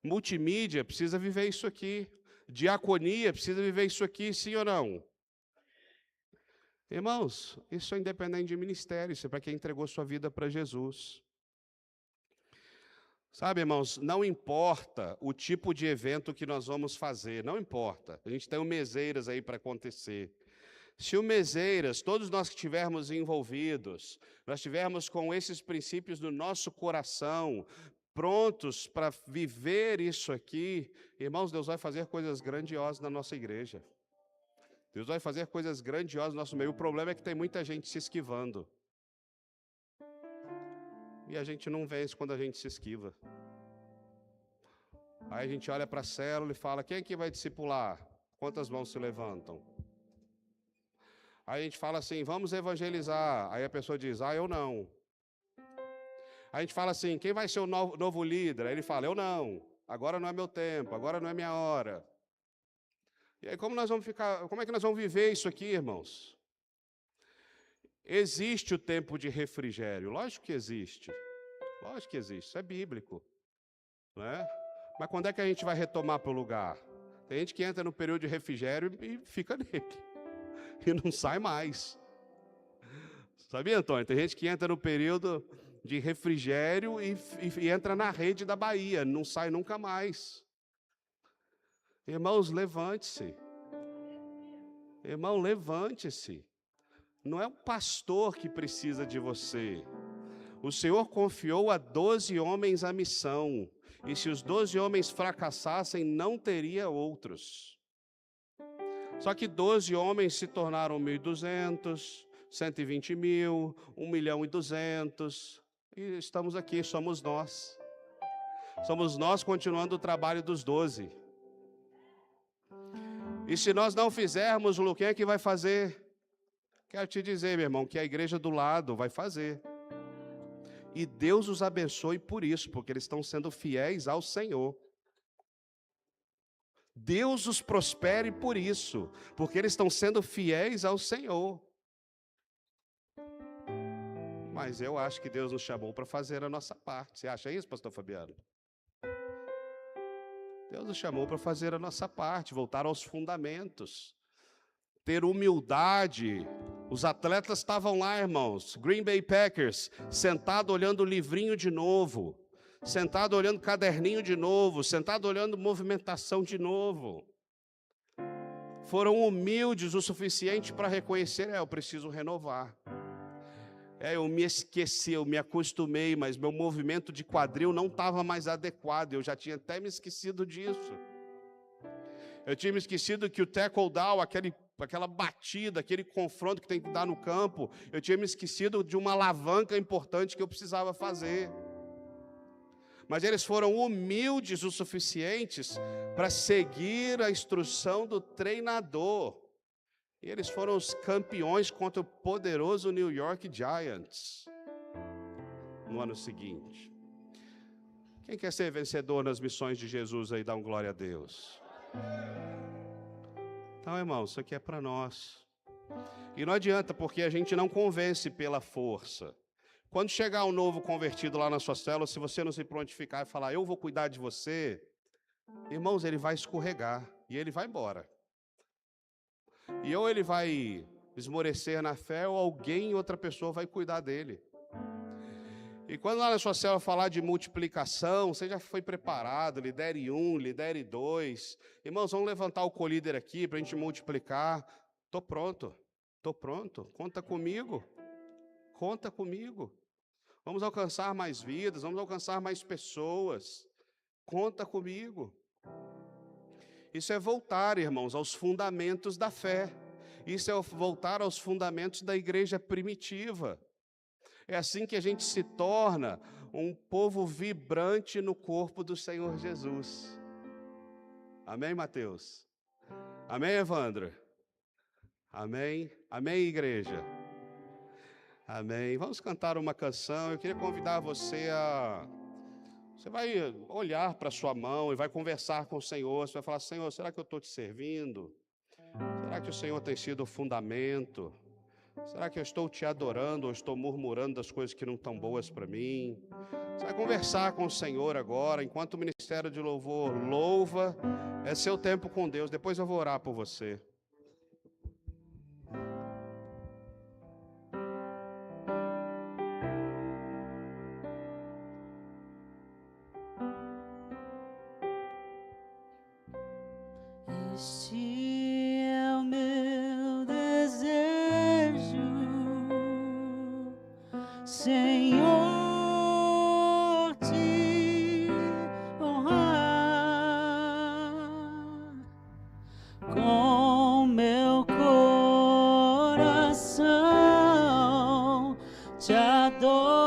S1: Multimídia precisa viver isso aqui. Diaconia precisa viver isso aqui, sim ou não? Irmãos, isso é independente de ministério, isso é para quem entregou sua vida para Jesus. Sabe, irmãos, não importa o tipo de evento que nós vamos fazer, não importa. A gente tem o Meseiras aí para acontecer. Se o Meseiras, todos nós que estivermos envolvidos, nós estivermos com esses princípios no nosso coração, prontos para viver isso aqui, irmãos, Deus vai fazer coisas grandiosas na nossa igreja. Deus vai fazer coisas grandiosas no nosso meio. O problema é que tem muita gente se esquivando. E a gente não vence quando a gente se esquiva. Aí a gente olha para a célula e fala, quem aqui vai discipular? Quantas mãos se levantam? Aí a gente fala assim, vamos evangelizar. Aí a pessoa diz, eu não. Aí a gente fala assim, quem vai ser o novo líder? Aí ele fala, eu não. Agora não é meu tempo, agora não é minha hora. E aí como é que nós vamos viver isso aqui, irmãos? Existe o tempo de refrigério, lógico que existe. Lógico que existe, isso é bíblico, né? Mas quando é que a gente vai retomar para o lugar? Tem gente que entra no período de refrigério e fica nele. E não sai mais. Sabia, Antônio? Tem gente que entra no período de refrigério e entra na rede da Bahia, não sai nunca mais. Irmãos, levante-se. Irmão, levante-se. Não é o pastor que precisa de você. O Senhor confiou a 12 homens a missão. E se os 12 homens fracassassem, não teria outros. Só que 12 homens se tornaram 1.200, 120 mil, 1.200.000. E estamos aqui, somos nós. Somos nós continuando o trabalho dos 12. E se nós não fizermos, Lu, quem é que vai fazer? Quero te dizer, meu irmão, que a igreja do lado vai fazer. E Deus os abençoe por isso, porque eles estão sendo fiéis ao Senhor. Deus os prospere por isso, porque eles estão sendo fiéis ao Senhor. Mas eu acho que Deus nos chamou para fazer a nossa parte. Você acha isso, pastor Fabiano? Deus nos chamou para fazer a nossa parte, voltar aos fundamentos, ter humildade. Os atletas estavam lá, irmãos, Green Bay Packers, sentado olhando o livrinho de novo, sentado olhando o caderninho de novo, sentado olhando movimentação de novo. Foram humildes o suficiente para reconhecer, eu preciso renovar. Eu me esqueci, eu me acostumei, mas meu movimento de quadril não estava mais adequado, eu já tinha até me esquecido disso. Eu tinha me esquecido que o tackle down, aquela batida, aquele confronto que tem que dar no campo, eu tinha me esquecido de uma alavanca importante que eu precisava fazer. Mas eles foram humildes o suficientes para seguir a instrução do treinador. E eles foram os campeões contra o poderoso New York Giants no ano seguinte. Quem quer ser vencedor nas missões de Jesus aí, dá um glória a Deus. Então, irmão, isso aqui é para nós. E não adianta, porque a gente não convence pela força. Quando chegar um novo convertido lá na sua célula, se você não se prontificar e falar, eu vou cuidar de você, irmãos, ele vai escorregar e ele vai embora. E ou ele vai esmorecer na fé, ou outra pessoa vai cuidar dele. E quando lá na sua célula falar de multiplicação, você já foi preparado, lidere 1, lidere 2. Irmãos, vamos levantar o colíder aqui para a gente multiplicar. Estou pronto, conta comigo. Conta comigo. Vamos alcançar mais vidas, vamos alcançar mais pessoas. Conta comigo. Isso é voltar, irmãos, aos fundamentos da fé. Isso é voltar aos fundamentos da igreja primitiva. É assim que a gente se torna um povo vibrante no corpo do Senhor Jesus. Amém, Mateus? Amém, Evandro? Amém? Amém, igreja? Amém. Vamos cantar uma canção. Eu queria convidar você a... Você vai olhar para a sua mão e vai conversar com o Senhor. Você vai falar, Senhor, será que eu estou te servindo? Será que o Senhor tem sido o fundamento? Será que eu estou te adorando ou estou murmurando das coisas que não estão boas para mim? Você vai conversar com o Senhor agora, enquanto o Ministério de Louvor louva. É seu tempo com Deus. Depois eu vou orar por você.
S2: Este é o meu desejo, Senhor, te honrar com meu coração, te adorar.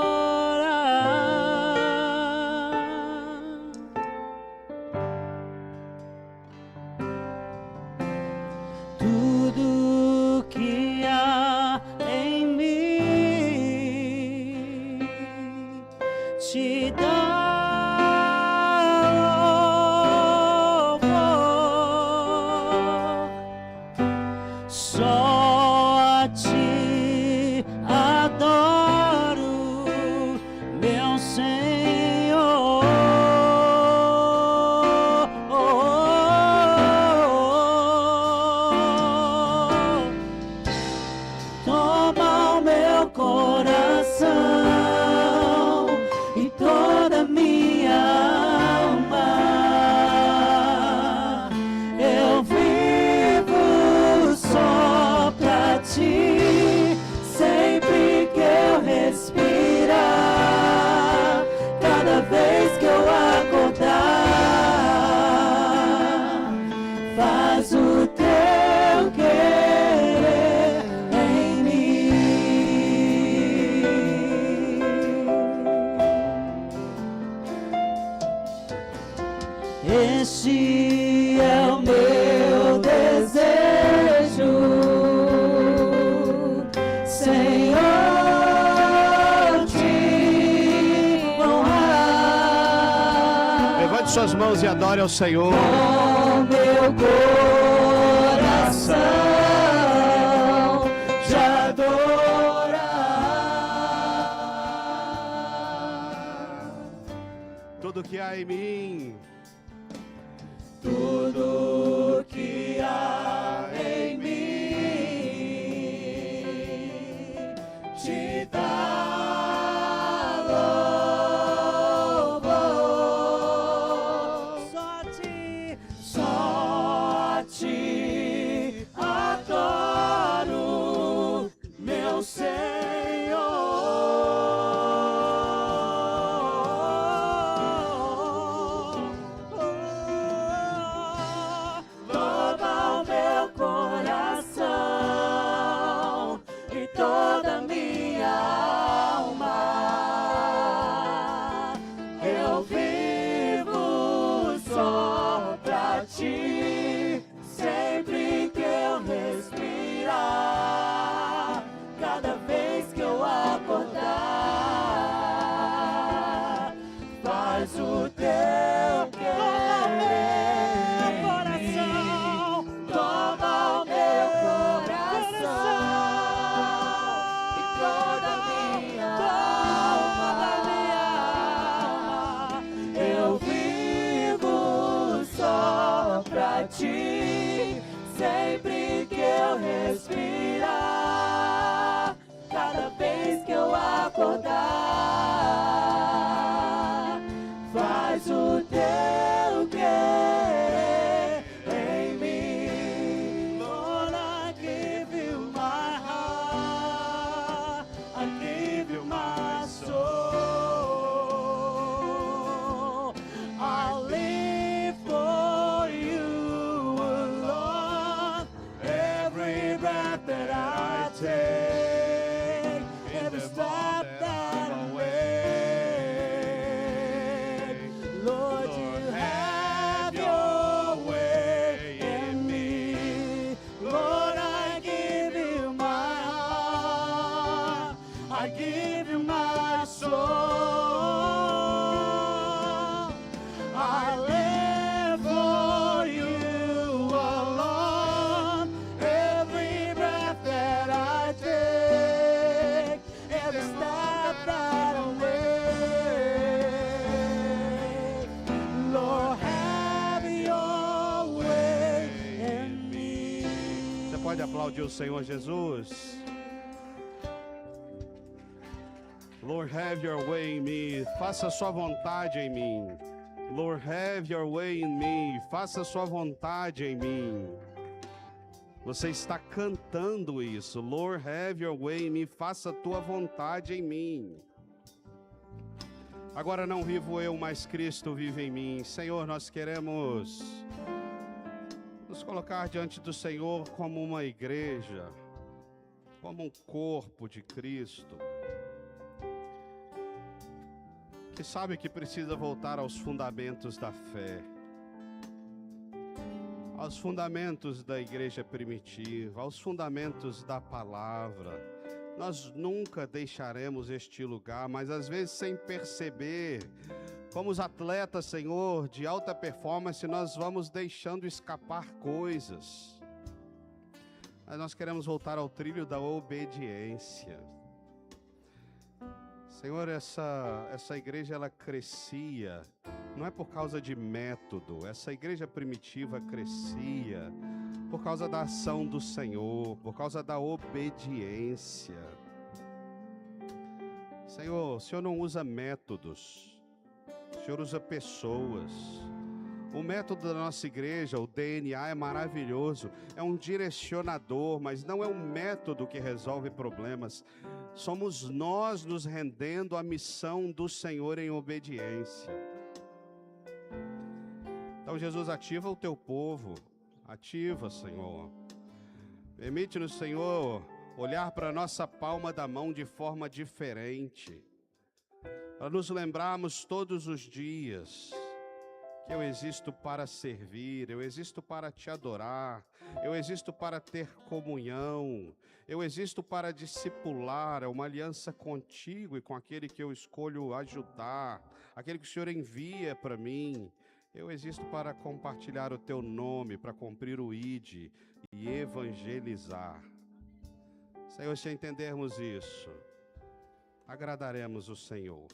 S2: Este é o meu desejo, Senhor, te honrar.
S1: Levante suas mãos e adore ao Senhor.
S2: Com meu coração te adorar.
S1: Tudo que há em mim,
S2: Tudo que há em mim te dá louvor. Só te adoro, meu Senhor. Todo o meu coração e toda minha alma, eu vivo só pra ti, sempre que eu respirar, cada vez que eu acordar, faz o teu querer, coração, toma o meu coração e toda minha alma, eu vivo só pra ti, sempre que eu respirar, cada vez que eu acordar, faz o teu querer em mim. Lord, I give you my heart, I give you my soul. I'll live for you alone, every breath that I take, every step that I make. Lord, you have your way in me. Lord, I give you my heart, I give you my soul. I live for you alone, every breath that I take, every step that I make. Lord, have your way in me.
S1: você pode aplaudir o Senhor Jesus? Lord, have your way in me. Faça a sua vontade em mim. Lord, have your way in me. Faça a sua vontade em mim. Você está cantando isso. Lord, have your way in me. Faça a tua vontade em mim. Agora não vivo eu, mas Cristo vive em mim. Senhor, nós queremos nos colocar diante do Senhor como uma igreja, como um corpo de Cristo, que sabe que precisa voltar aos fundamentos da fé, aos fundamentos da igreja primitiva, aos fundamentos da palavra. Nós nunca deixaremos este lugar, mas às vezes sem perceber, como os atletas, Senhor, de alta performance, nós vamos deixando escapar coisas. Mas nós queremos voltar ao trilho da obediência. Senhor, essa igreja, ela crescia, não é por causa de método. Essa igreja primitiva crescia por causa da ação do Senhor, por causa da obediência. Senhor, o Senhor não usa métodos, o Senhor usa pessoas. O método da nossa igreja, o DNA, é maravilhoso, é um direcionador, mas não é um método que resolve problemas. Somos nós nos rendendo à missão do Senhor em obediência. Então, Jesus, ativa o teu povo, ativa, Senhor. Permite-nos, Senhor, olhar para a nossa palma da mão de forma diferente, para nos lembrarmos todos os dias que eu existo para servir, eu existo para te adorar, eu existo para ter comunhão, eu existo para discipular, é uma aliança contigo e com aquele que eu escolho ajudar, aquele que o Senhor envia para mim. Eu existo para compartilhar o teu nome, para cumprir o ID e evangelizar. Senhor, se entendermos isso, agradaremos o Senhor.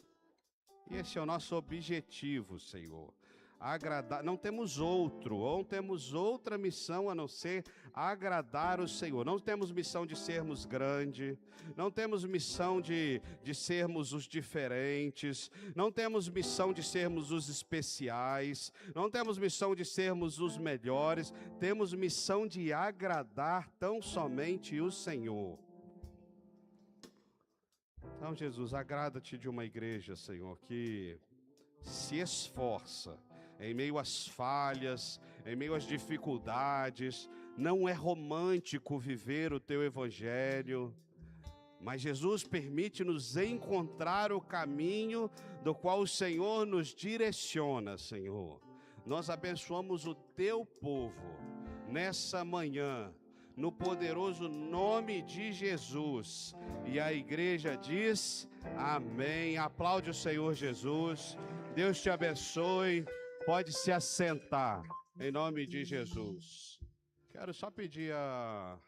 S1: E esse é o nosso objetivo, Senhor. Agradar, não temos outra missão a não ser agradar o Senhor. Não temos missão de sermos grandes, não temos missão de sermos os diferentes, não temos missão de sermos os especiais, não temos missão de sermos os melhores, temos missão de agradar tão somente o Senhor. Então, Jesus, agrada-te de uma igreja, Senhor, que se esforça em meio às falhas, em meio às dificuldades. Não é romântico viver o teu evangelho, mas Jesus permite-nos encontrar o caminho do qual o Senhor nos direciona, Senhor. Nós abençoamos o teu povo nessa manhã, no poderoso nome de Jesus. E a igreja diz amém. Aplaude o Senhor Jesus. Deus te abençoe. Pode se assentar, em nome de Jesus. Quero só pedir a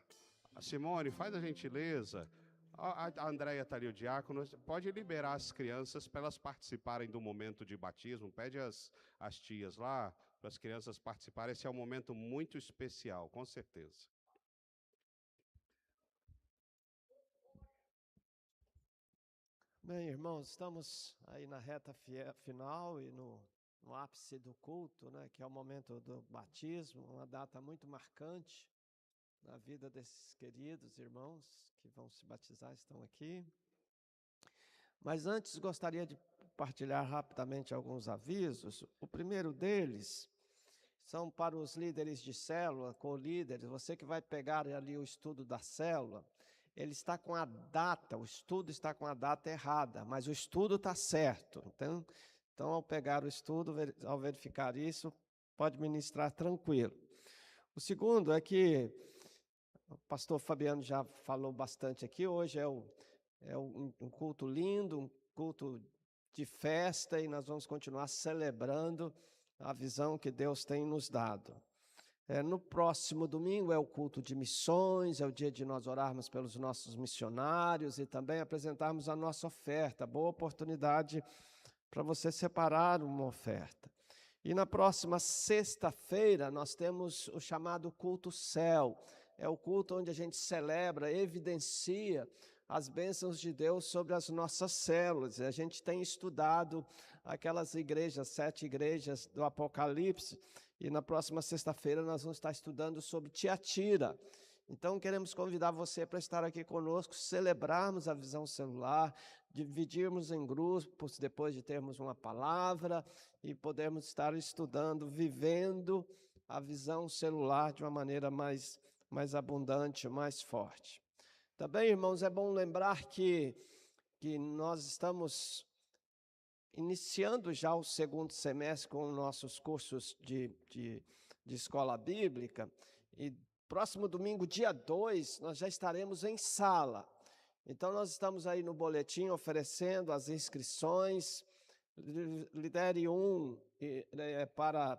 S1: Simone, faz a gentileza. A Andréia está ali, o diácono, pode liberar as crianças para elas participarem do momento de batismo. Pede as tias lá, para as crianças participarem. Esse é um momento muito especial, com certeza.
S3: Bem, irmãos, estamos aí na reta final e no ápice do culto, né, que é o momento do batismo, uma data muito marcante na vida desses queridos irmãos que vão se batizar, estão aqui. Mas antes gostaria de partilhar rapidamente alguns avisos. O primeiro deles são para os líderes de célula, co-líderes, você que vai pegar ali o estudo da célula. Ele está com a data, o estudo está com a data errada, mas o estudo está certo. Então, ao pegar o estudo, ao verificar isso, pode ministrar tranquilo. O segundo é que o pastor Fabiano já falou bastante aqui. Hoje é um culto lindo, um culto de festa, e nós vamos continuar celebrando a visão que Deus tem nos dado. No próximo domingo é o culto de missões, é o dia de nós orarmos pelos nossos missionários e também apresentarmos a nossa oferta. Boa oportunidade para você separar uma oferta. E na próxima sexta-feira nós temos o chamado culto céu. É o culto onde a gente celebra, evidencia as bênçãos de Deus sobre as nossas células. A gente tem estudado aquelas igrejas, 7 igrejas do Apocalipse, e na próxima sexta-feira nós vamos estar estudando sobre Tiatira. Então queremos convidar você para estar aqui conosco, celebrarmos a visão celular, dividirmos em grupos depois de termos uma palavra e podermos estar estudando, vivendo a visão celular de uma maneira mais abundante, mais forte. Também, irmãos, é bom lembrar que nós estamos iniciando já o segundo semestre com nossos cursos de escola bíblica, e próximo domingo, dia 2, nós já estaremos em sala. Então, nós estamos aí no boletim oferecendo as inscrições. Lidere para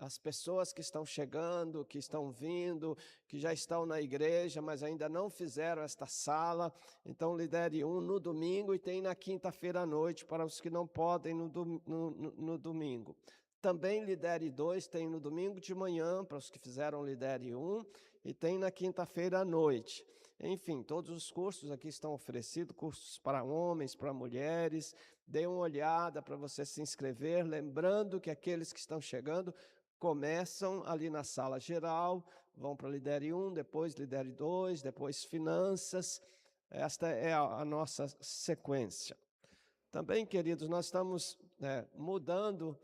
S3: as pessoas que estão chegando, que estão vindo, que já estão na igreja, mas ainda não fizeram esta sala. Então, lidere no domingo, e tem na quinta-feira à noite para os que não podem no domingo. Também lidere 2, tem no domingo de manhã para os que fizeram lidere 1, e tem na quinta-feira à noite. Enfim, todos os cursos aqui estão oferecidos, cursos para homens, para mulheres. Dê uma olhada para você se inscrever, lembrando que aqueles que estão chegando começam ali na sala geral, vão para Lidere 1, depois Lidere 2, depois Finanças. Esta é a nossa sequência. Também, queridos, nós estamos mudando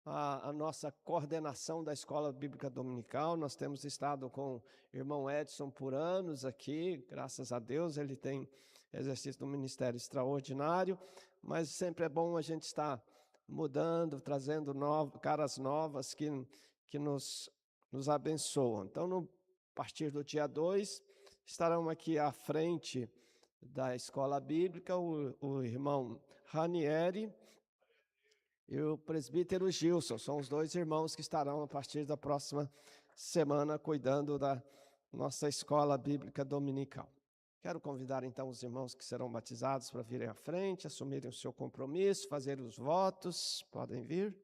S3: a nossa coordenação da Escola Bíblica Dominical. Nós temos estado com o irmão Edson por anos aqui, graças a Deus, ele tem exercício do ministério extraordinário, mas sempre é bom a gente estar mudando, trazendo caras novas que nos abençoam. Então, a partir do dia 2, estarão aqui à frente da escola bíblica o irmão Ranieri e o presbítero Gilson. São os 2 irmãos que estarão a partir da próxima semana cuidando da nossa escola bíblica dominical. Quero convidar então os irmãos que serão batizados para virem à frente, assumirem o seu compromisso, fazer os votos. Podem vir.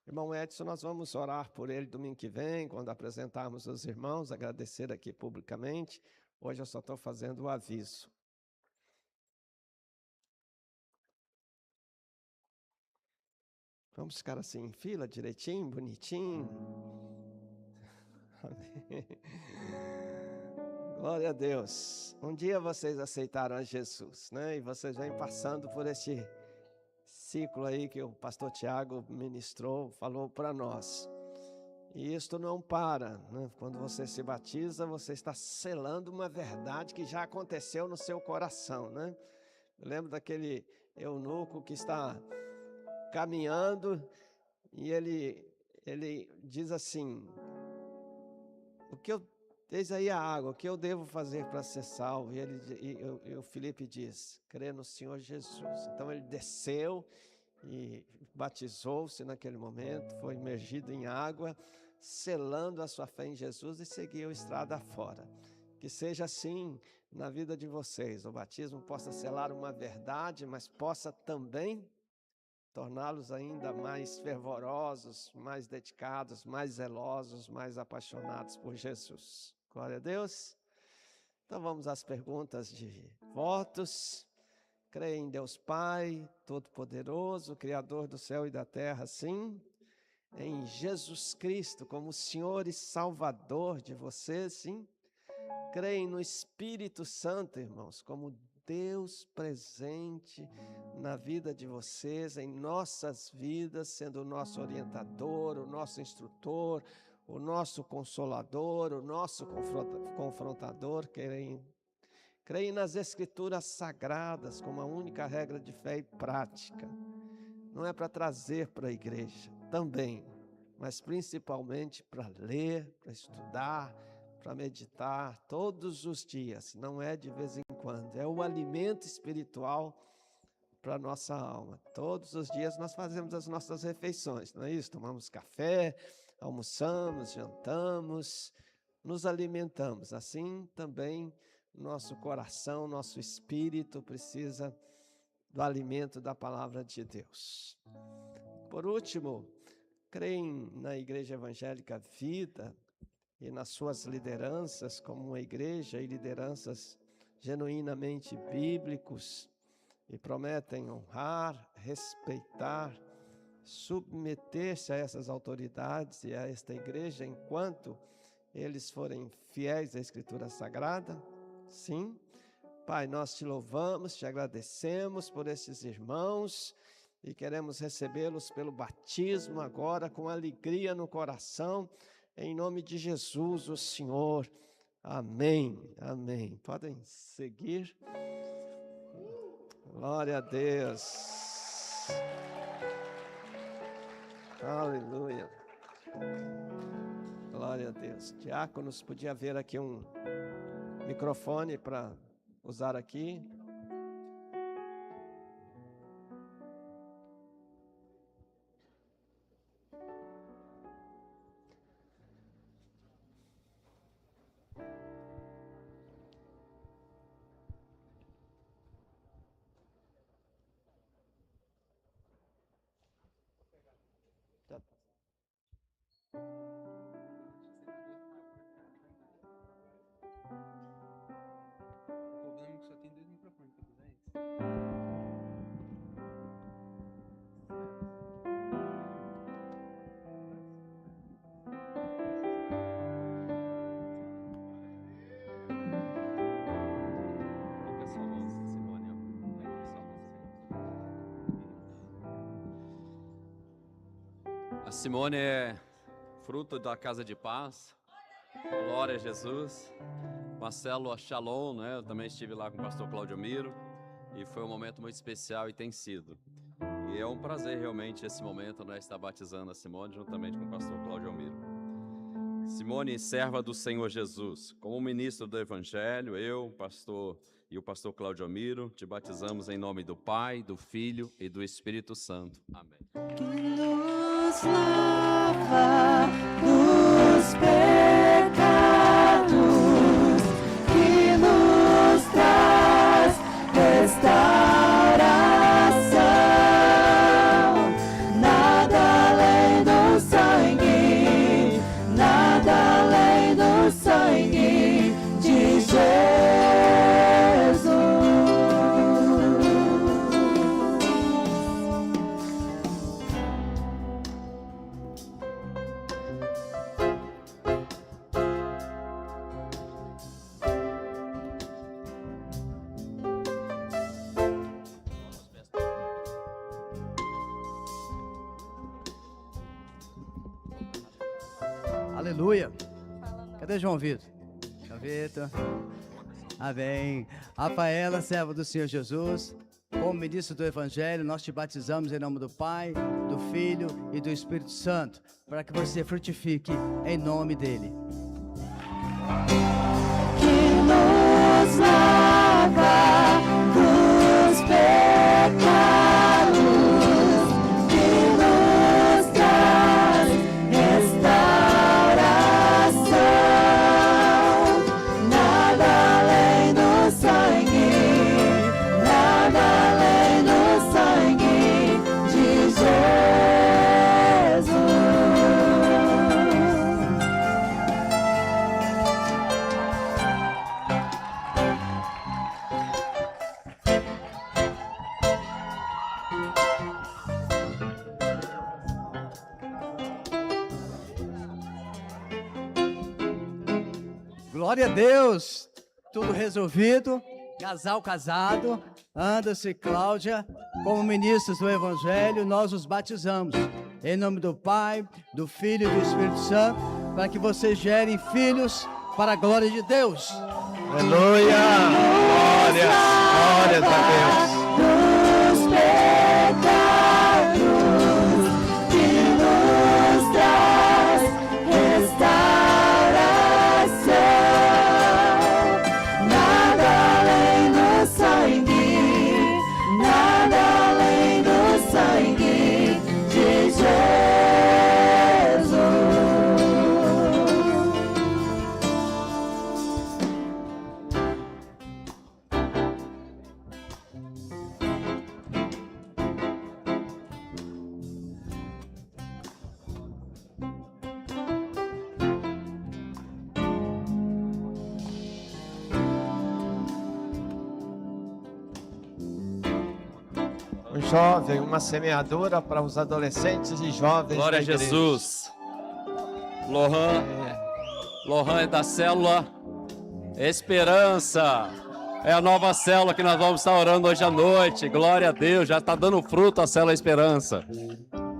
S3: Irmão Edson, nós vamos orar por ele domingo que vem, quando apresentarmos os irmãos, agradecer aqui publicamente. Hoje eu só estou fazendo o aviso. Vamos ficar assim em fila, direitinho, bonitinho. Amém. Glória a Deus. Um dia vocês aceitaram a Jesus, né? E vocês vêm passando por esse ciclo aí que o pastor Tiago ministrou, falou para nós. E isto não para, né? Quando você se batiza, você está selando uma verdade que já aconteceu no seu coração, né? Eu lembro daquele eunuco que está caminhando e ele diz assim: eis aí a água, o que eu devo fazer para ser salvo? E o Filipe diz: crê no Senhor Jesus. Então ele desceu e batizou-se naquele momento, foi imergido em água, selando a sua fé em Jesus e seguiu estrada fora. Que seja assim na vida de vocês. O batismo possa selar uma verdade, mas possa também torná-los ainda mais fervorosos, mais dedicados, mais zelosos, mais apaixonados por Jesus. Glória a Deus. Então vamos às perguntas de votos. Creio em Deus Pai, Todo-Poderoso, Criador do céu e da terra, sim. Em Jesus Cristo como Senhor e Salvador de vocês, sim. Creio no Espírito Santo, irmãos, como Deus presente na vida de vocês, em nossas vidas, sendo o nosso orientador, o nosso instrutor, o nosso consolador, o nosso confrontador. Creio nas Escrituras Sagradas como a única regra de fé e prática. Não é para trazer para a igreja, também, mas principalmente para ler, para estudar, para meditar todos os dias, não é de vez em quando, é o alimento espiritual para a nossa alma. Todos os dias nós fazemos as nossas refeições, não é isso? Tomamos café, almoçamos, jantamos, nos alimentamos. Assim também nosso coração, nosso espírito precisa do alimento da palavra de Deus. Por último, creio na Igreja Evangélica Vida e nas suas lideranças como uma igreja e lideranças genuinamente bíblicos e prometem honrar, respeitar, submeter-se a essas autoridades e a esta igreja enquanto eles forem fiéis à Escritura Sagrada. Sim. Pai, nós te louvamos, te agradecemos por esses irmãos e queremos recebê-los pelo batismo agora com alegria no coração. Em nome de Jesus, o Senhor. Amém, amém. Podem seguir. Glória a Deus. Aleluia. Glória a Deus. Diáconos, podia haver aqui um microfone para usar aqui.
S4: A Simone é fruto da Casa de Paz, glória a Jesus. Marcelo Shalom, né? Eu também estive lá com o pastor Claudio Miro. E foi um momento muito especial e tem sido. E é um prazer realmente esse momento, né, estar batizando a Simone juntamente com o pastor Cláudio Almiro. Simone, serva do Senhor Jesus, como ministro do Evangelho, eu, pastor e o pastor Cláudio Almiro, te batizamos em nome do Pai, do Filho e do Espírito Santo. Amém.
S2: Que nos lava dos pecados, que nos traz restauração. Nada além do sangue, nada além do sangue de Jesus.
S5: Aleluia. Cadê João Vitor? João Vitor. Amém. Rafaela, serva do Senhor Jesus, como ministro do Evangelho, nós te batizamos em nome do Pai, do Filho e do Espírito Santo, para que você frutifique em nome dele.
S2: Que nos lava dos pecados, que nos traz restauração. Nada além do sangue, nada além do sangue de Jesus.
S5: Glória a Deus, tudo resolvido, casal casado, Anderson e Cláudia, como ministros do Evangelho, nós os batizamos, em nome do Pai, do Filho e do Espírito Santo, para que vocês gerem filhos para a glória de Deus.
S3: Aleluia! Glórias a Deus!
S2: Dos pecados que nos traz restauração. Nada além do sangue, nada além do sangue de Jesus.
S3: Um jovem, uma semeadura para os adolescentes e jovens.
S4: Glória a
S3: da igreja.
S4: Jesus. Lohan é da célula Esperança. É a nova célula que nós vamos estar orando hoje à noite. Glória a Deus, já está dando fruto a célula Esperança.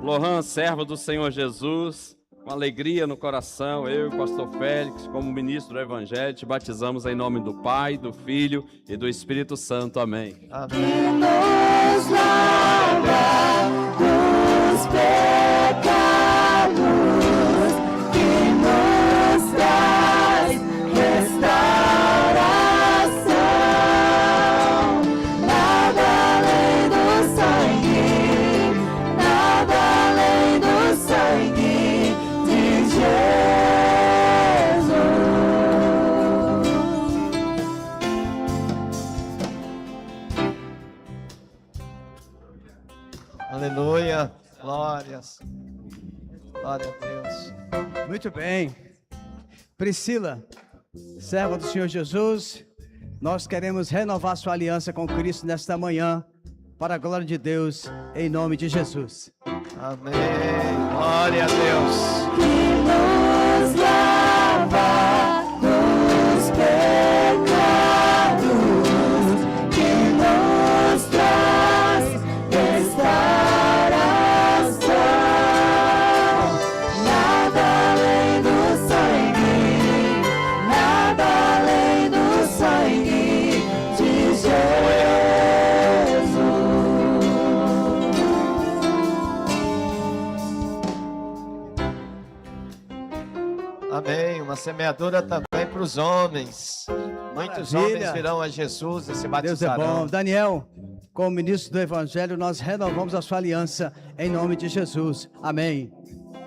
S4: Lohan, servo do Senhor Jesus, com alegria no coração, eu e o pastor Félix, como ministro do Evangelho, te batizamos em nome do Pai, do Filho e do Espírito Santo. Amém.
S3: Amém.
S2: Nos lava dos pecados, que nos traz restauração. Nada além do sangue, nada além do sangue de Jesus.
S3: Aleluia. Glórias. Glória a Deus.
S5: Muito bem. Priscila, serva do Senhor Jesus, nós queremos renovar sua aliança com Cristo nesta manhã, para a glória de Deus, em nome de Jesus.
S3: Amém. Glória a Deus.
S2: Que nos lava dos pecados, que nos traz restauração. Nada além do sangue, nada além do sangue de Jesus.
S3: Amém. Uma semeadura também para os homens. Muitos
S5: Maravilha.
S3: homens virão a Jesus e se
S5: Deus é
S3: batizarão.
S5: bom. Daniel, como ministro do Evangelho, nós renovamos a sua aliança em nome de Jesus. Amém.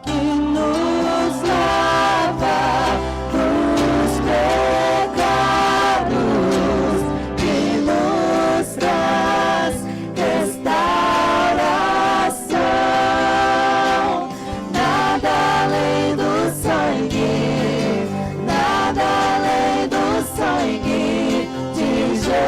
S2: Que nos lava dos pecados, que nos traz restauração. Nada além do sangue, nada além do sangue de Jesus.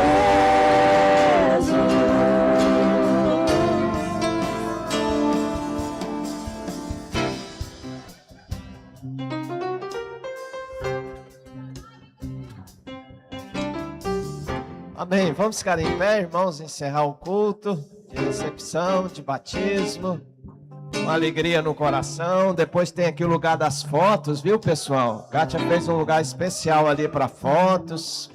S3: Amém. Vamos ficar em pé, irmãos, encerrar o culto de recepção, de batismo. Uma alegria no coração. Depois tem aqui o lugar das fotos, viu, pessoal? Kátia fez um lugar especial ali para fotos.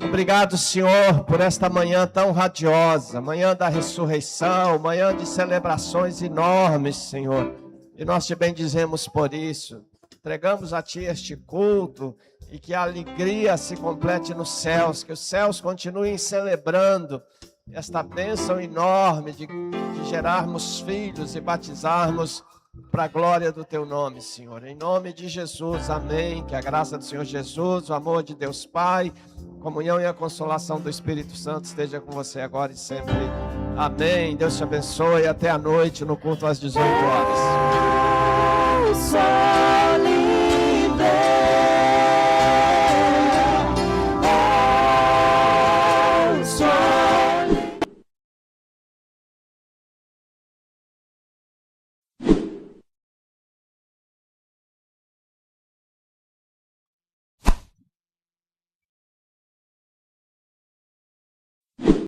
S3: Obrigado, Senhor, por esta manhã tão radiosa, manhã da ressurreição, manhã de celebrações enormes, Senhor. E nós te bendizemos por isso. Entregamos a Ti este culto e que a alegria se complete nos céus, que os céus continuem celebrando esta bênção enorme de gerarmos filhos e batizarmos para a glória do Teu nome, Senhor. Em nome de Jesus, amém. Que a graça do Senhor Jesus, o amor de Deus Pai, a comunhão e a consolação do Espírito Santo esteja com você agora e sempre. Amém. Deus te abençoe. Até a noite no culto às 18 horas.